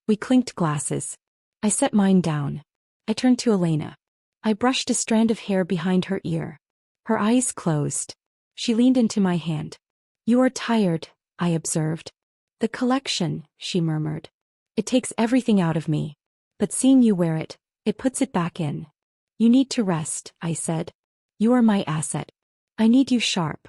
We clinked glasses. I set mine down. I turned to Elena. I brushed a strand of hair behind her ear. Her eyes closed. She leaned into my hand. You are tired, I observed. The collection, she murmured. It takes everything out of me. But seeing you wear it, it puts it back in. You need to rest, I said. You are my asset. I need you sharp.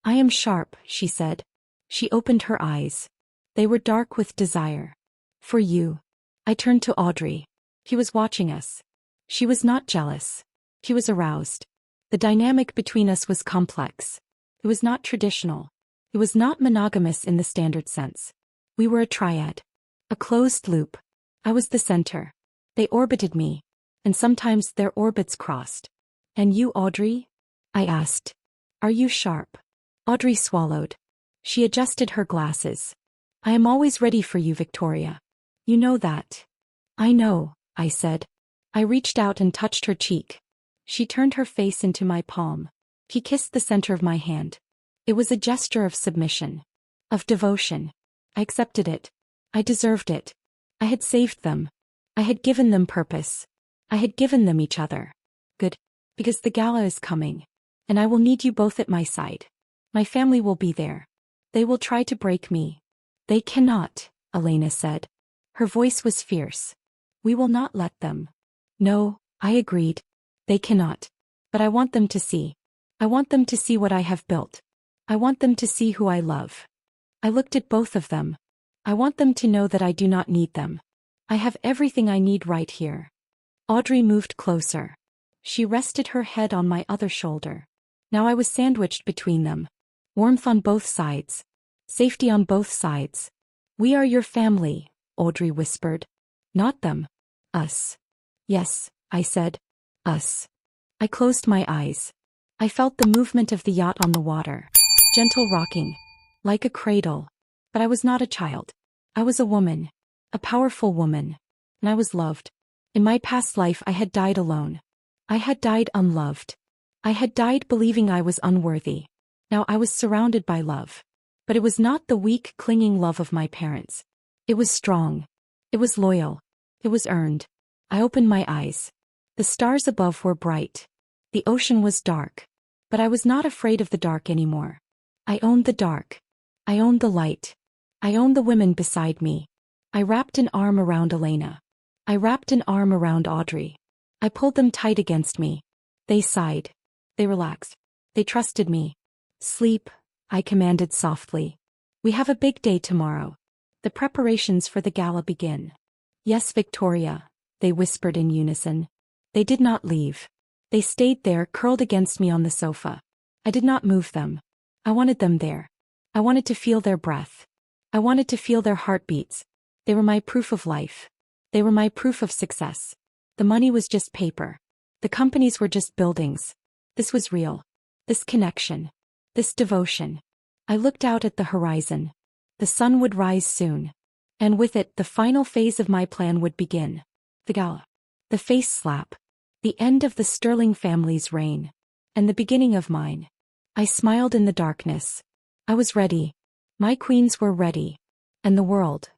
I am sharp, she said. She opened her eyes. They were dark with desire. For you. I turned to Audrey. He was watching us. She was not jealous. She was aroused. The dynamic between us was complex. It was not traditional. It was not monogamous in the standard sense. We were a triad. A closed loop. I was the center. They orbited me. And sometimes their orbits crossed. And you, Audrey? I asked. Are you sharp? Audrey swallowed. She adjusted her glasses. I am always ready for you, Victoria. You know that. I know, I said. I reached out and touched her cheek. She turned her face into my palm. He kissed the center of my hand. It was a gesture of submission. Of devotion. I accepted it. I deserved it. I had saved them. I had given them purpose. I had given them each other. Good. Because the gala is coming. And I will need you both at my side. My family will be there. They will try to break me. They cannot, Elena said. Her voice was fierce. We will not let them. No, I agreed. They cannot. But I want them to see. I want them to see what I have built. I want them to see who I love. I looked at both of them. I want them to know that I do not need them. I have everything I need right here. Audrey moved closer. She rested her head on my other shoulder. Now I was sandwiched between them. Warmth on both sides. Safety on both sides. We are your family, Audrey whispered. Not them. Us. Yes, I said. Us. I closed my eyes. I felt the movement of the yacht on the water. Gentle rocking. Like a cradle. But I was not a child. I was a woman. A powerful woman. And I was loved. In my past life I had died alone. I had died unloved. I had died believing I was unworthy. Now I was surrounded by love. But it was not the weak, clinging love of my parents. It was strong. It was loyal. It was earned. I opened my eyes. The stars above were bright. The ocean was dark. But I was not afraid of the dark anymore. I owned the dark. I owned the light. I owned the women beside me. I wrapped an arm around Elena. I wrapped an arm around Audrey. I pulled them tight against me. They sighed. They relaxed. They trusted me. Sleep, I commanded softly. We have a big day tomorrow. The preparations for the gala begin. Yes, Victoria, they whispered in unison. They did not leave. They stayed there, curled against me on the sofa. I did not move them. I wanted them there. I wanted to feel their breath. I wanted to feel their heartbeats. They were my proof of life. They were my proof of success. The money was just paper. The companies were just buildings. This was real. This connection. This devotion. I looked out at the horizon. The sun would rise soon. And with it, the final phase of my plan would begin. The gala. The face slap. The end of the Sterling family's reign. And the beginning of mine. I smiled in the darkness. I was ready. My queens were ready. And the world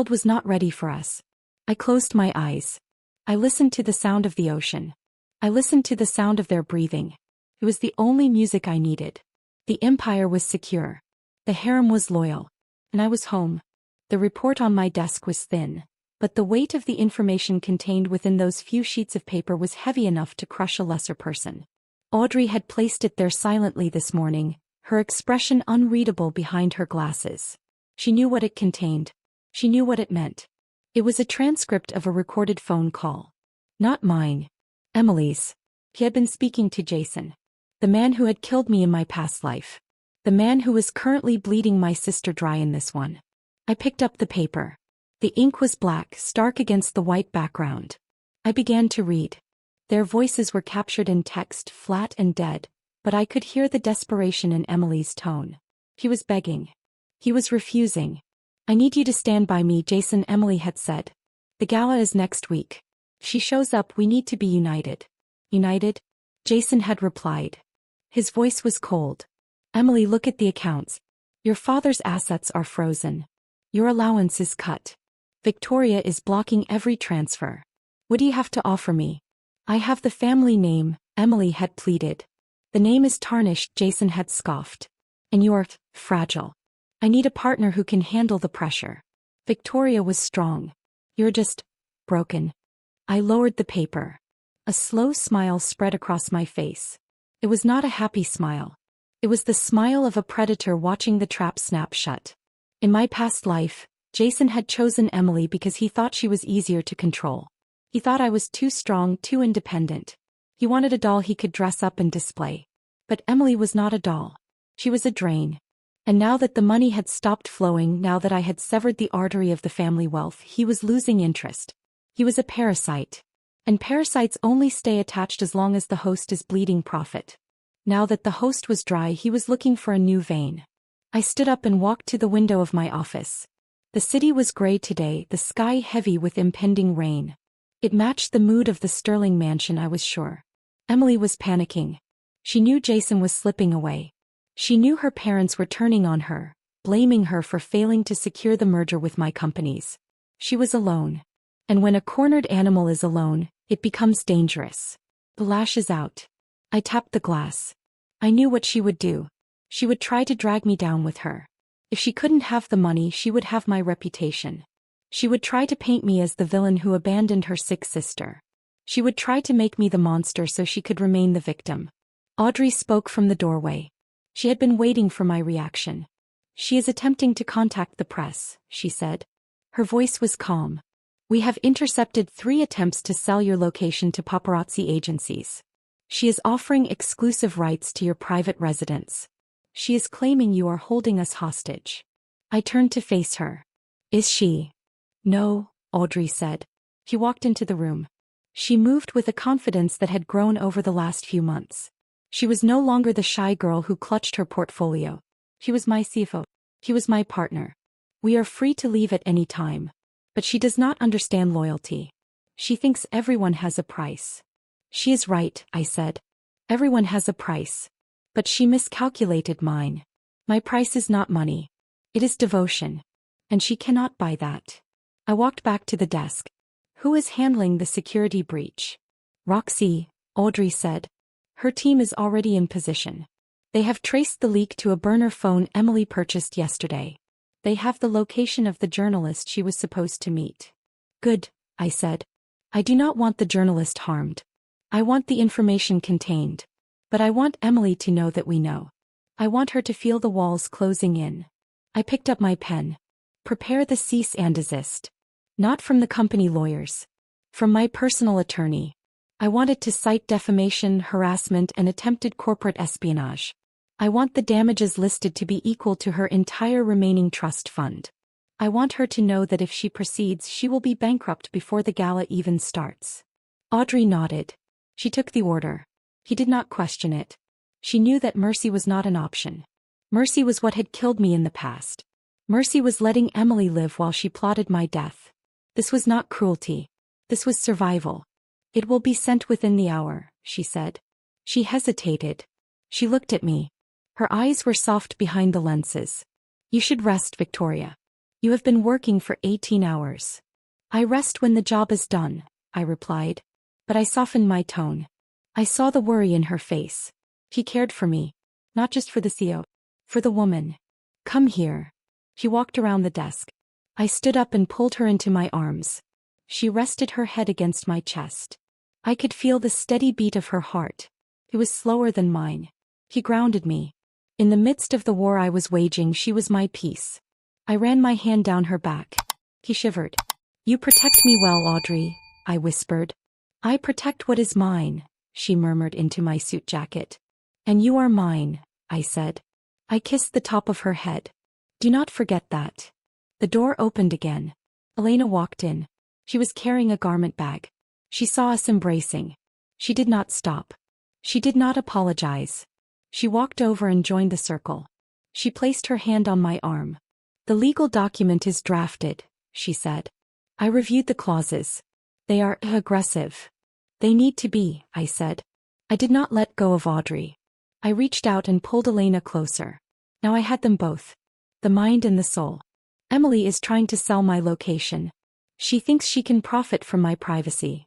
was not ready for us. I closed my eyes. I listened to the sound of the ocean. I listened to the sound of their breathing. It was the only music I needed. The empire was secure. The harem was loyal. And I was home. The report on my desk was thin, but the weight of the information contained within those few sheets of paper was heavy enough to crush a lesser person. Audrey had placed it there silently this morning, her expression unreadable behind her glasses. She knew what it contained. She knew what it meant. It was a transcript of a recorded phone call. Not mine. Emily's. He had been speaking to Jason. The man who had killed me in my past life. The man who was currently bleeding my sister dry in this one. I picked up the paper. The ink was black, stark against the white background. I began to read. Their voices were captured in text, flat and dead, but I could hear the desperation in Emily's tone. He was begging. He was refusing. I need you to stand by me, Jason, Emily had said. The gala is next week. If she shows up, we need to be united. United? Jason had replied. His voice was cold. Emily, look at the accounts. Your father's assets are frozen. Your allowance is cut. Victoria is blocking every transfer. What do you have to offer me? I have the family name, Emily had pleaded. The name is tarnished, Jason had scoffed. And you're fragile. I need a partner who can handle the pressure. Victoria was strong. You're just broken. I lowered the paper. A slow smile spread across my face. It was not a happy smile. It was the smile of a predator watching the trap snap shut. In my past life, Jason had chosen Emily because he thought she was easier to control. He thought I was too strong, too independent. He wanted a doll he could dress up and display. But Emily was not a doll. She was a drain. And now that the money had stopped flowing, now that I had severed the artery of the family wealth, he was losing interest. He was a parasite. And parasites only stay attached as long as the host is bleeding profit. Now that the host was dry, he was looking for a new vein. I stood up and walked to the window of my office. The city was gray today, the sky heavy with impending rain. It matched the mood of the Sterling mansion, I was sure. Emily was panicking. She knew Jason was slipping away. She knew her parents were turning on her, blaming her for failing to secure the merger with my companies. She was alone. And when a cornered animal is alone, it becomes dangerous. The lashes out. I tapped the glass. I knew what she would do. She would try to drag me down with her. If she couldn't have the money, she would have my reputation. She would try to paint me as the villain who abandoned her sick sister. She would try to make me the monster so she could remain the victim. Audrey spoke from the doorway. She had been waiting for my reaction. She is attempting to contact the press, she said. Her voice was calm. We have intercepted 3 attempts to sell your location to paparazzi agencies. She is offering exclusive rights to your private residence. She is claiming you are holding us hostage. I turned to face her. Is she? No, Audrey said. She walked into the room. She moved with a confidence that had grown over the last few months. She was no longer the shy girl who clutched her portfolio. She was my CFO. She was my partner. We are free to leave at any time. But she does not understand loyalty. She thinks everyone has a price. She is right, I said. Everyone has a price. But she miscalculated mine. My price is not money. It is devotion. And she cannot buy that. I walked back to the desk. Who is handling the security breach? Roxy, Audrey said. Her team is already in position. They have traced the leak to a burner phone Emily purchased yesterday. They have the location of the journalist she was supposed to meet. Good, I said. I do not want the journalist harmed. I want the information contained. But I want Emily to know that we know. I want her to feel the walls closing in. I picked up my pen. Prepare the cease and desist. Not from the company lawyers. From my personal attorney. I wanted to cite defamation, harassment, and attempted corporate espionage. I want the damages listed to be equal to her entire remaining trust fund. I want her to know that if she proceeds, she will be bankrupt before the gala even starts. Audrey nodded. She took the order. He did not question it. She knew that mercy was not an option. Mercy was what had killed me in the past. Mercy was letting Emily live while she plotted my death. This was not cruelty. This was survival. It will be sent within the hour, she said. She hesitated. She looked at me. Her eyes were soft behind the lenses. You should rest, Victoria. You have been working for 18 hours. I rest when the job is done, I replied. But I softened my tone. I saw the worry in her face. She cared for me. Not just for the CEO. For the woman. Come here. She walked around the desk. I stood up and pulled her into my arms. She rested her head against my chest. I could feel the steady beat of her heart. It was slower than mine. She grounded me. In the midst of the war I was waging, she was my peace. I ran my hand down her back. He shivered. You protect me well, Audrey, I whispered. I protect what is mine, she murmured into my suit jacket. And you are mine, I said. I kissed the top of her head. Do not forget that. The door opened again. Elena walked in. She was carrying a garment bag. She saw us embracing. She did not stop. She did not apologize. She walked over and joined the circle. She placed her hand on my arm. The legal document is drafted, she said. I reviewed the clauses. They are aggressive. They need to be, I said. I did not let go of Audrey. I reached out and pulled Elena closer. Now I had them both. The mind and the soul. Emily is trying to sell my location. She thinks she can profit from my privacy.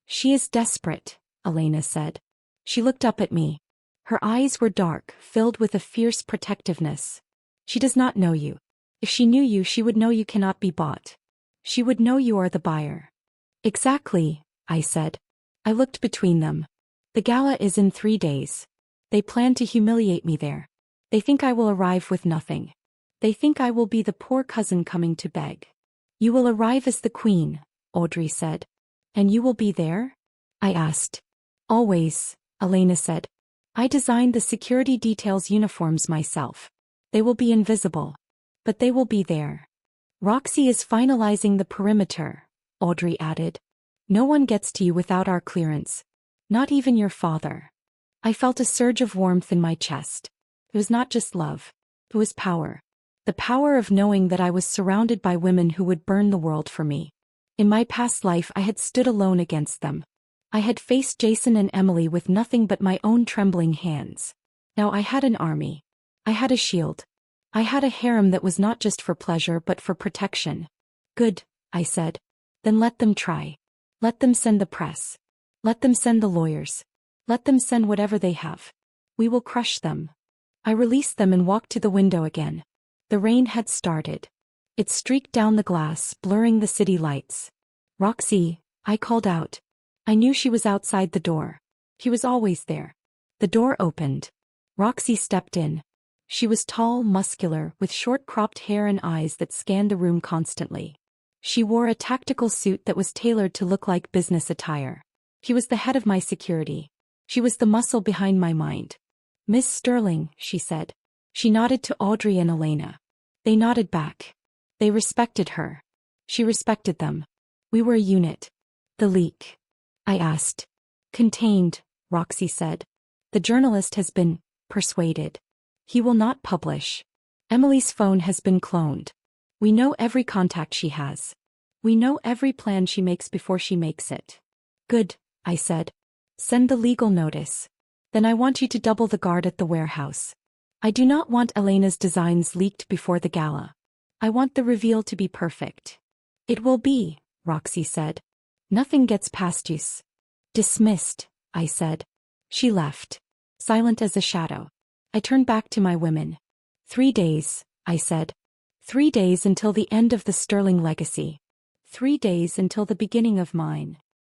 She is desperate, Elena said. She looked up at me. Her eyes were dark, filled with a fierce protectiveness. She does not know you. If she knew you, she would know you cannot be bought. She would know you are the buyer. Exactly, I said. I looked between them. The gala is in 3 days. They plan to humiliate me there. They think I will arrive with nothing. They think I will be the poor cousin coming to beg. You will arrive as the queen, Audrey said. And you will be there? I asked. Always, Elena said. I designed the security details uniforms myself. They will be invisible. But they will be there. Roxy is finalizing the perimeter, Audrey added. No one gets to you without our clearance. Not even your father. I felt a surge of warmth in my chest. It was not just love. It was power. The power of knowing that I was surrounded by women who would burn the world for me. In my past life I had stood alone against them. I had faced Jason and Emily with nothing but my own trembling hands. Now I had an army. I had a shield. I had a harem that was not just for pleasure but for protection. Good, I said. Then let them try. Let them send the press. Let them send the lawyers. Let them send whatever they have. We will crush them. I released them and walked to the window again. The rain had started. It streaked down the glass, blurring the city lights. Roxy, I called out. I knew she was outside the door. He was always there. The door opened. Roxy stepped in. She was tall, muscular, with short cropped hair and eyes that scanned the room constantly. She wore a tactical suit that was tailored to look like business attire. He was the head of my security. She was the muscle behind my mind. Miss Sterling, she said. She nodded to Audrey and Elena. They nodded back. They respected her. She respected them. We were a unit. The leak? I asked. Contained, Roxy said. The journalist has been persuaded. He will not publish. Emily's phone has been cloned. We know every contact she has. We know every plan she makes before she makes it. Good, I said. Send the legal notice. Then I want you to double the guard at the warehouse. I do not want Elena's designs leaked before the gala. I want the reveal to be perfect. It will be, Roxy said. Nothing gets past you. Dismissed, I said. She left. Silent as a shadow. I turned back to my women. 3 days, I said. 3 days until the end of the Sterling legacy. 3 days until the beginning of mine.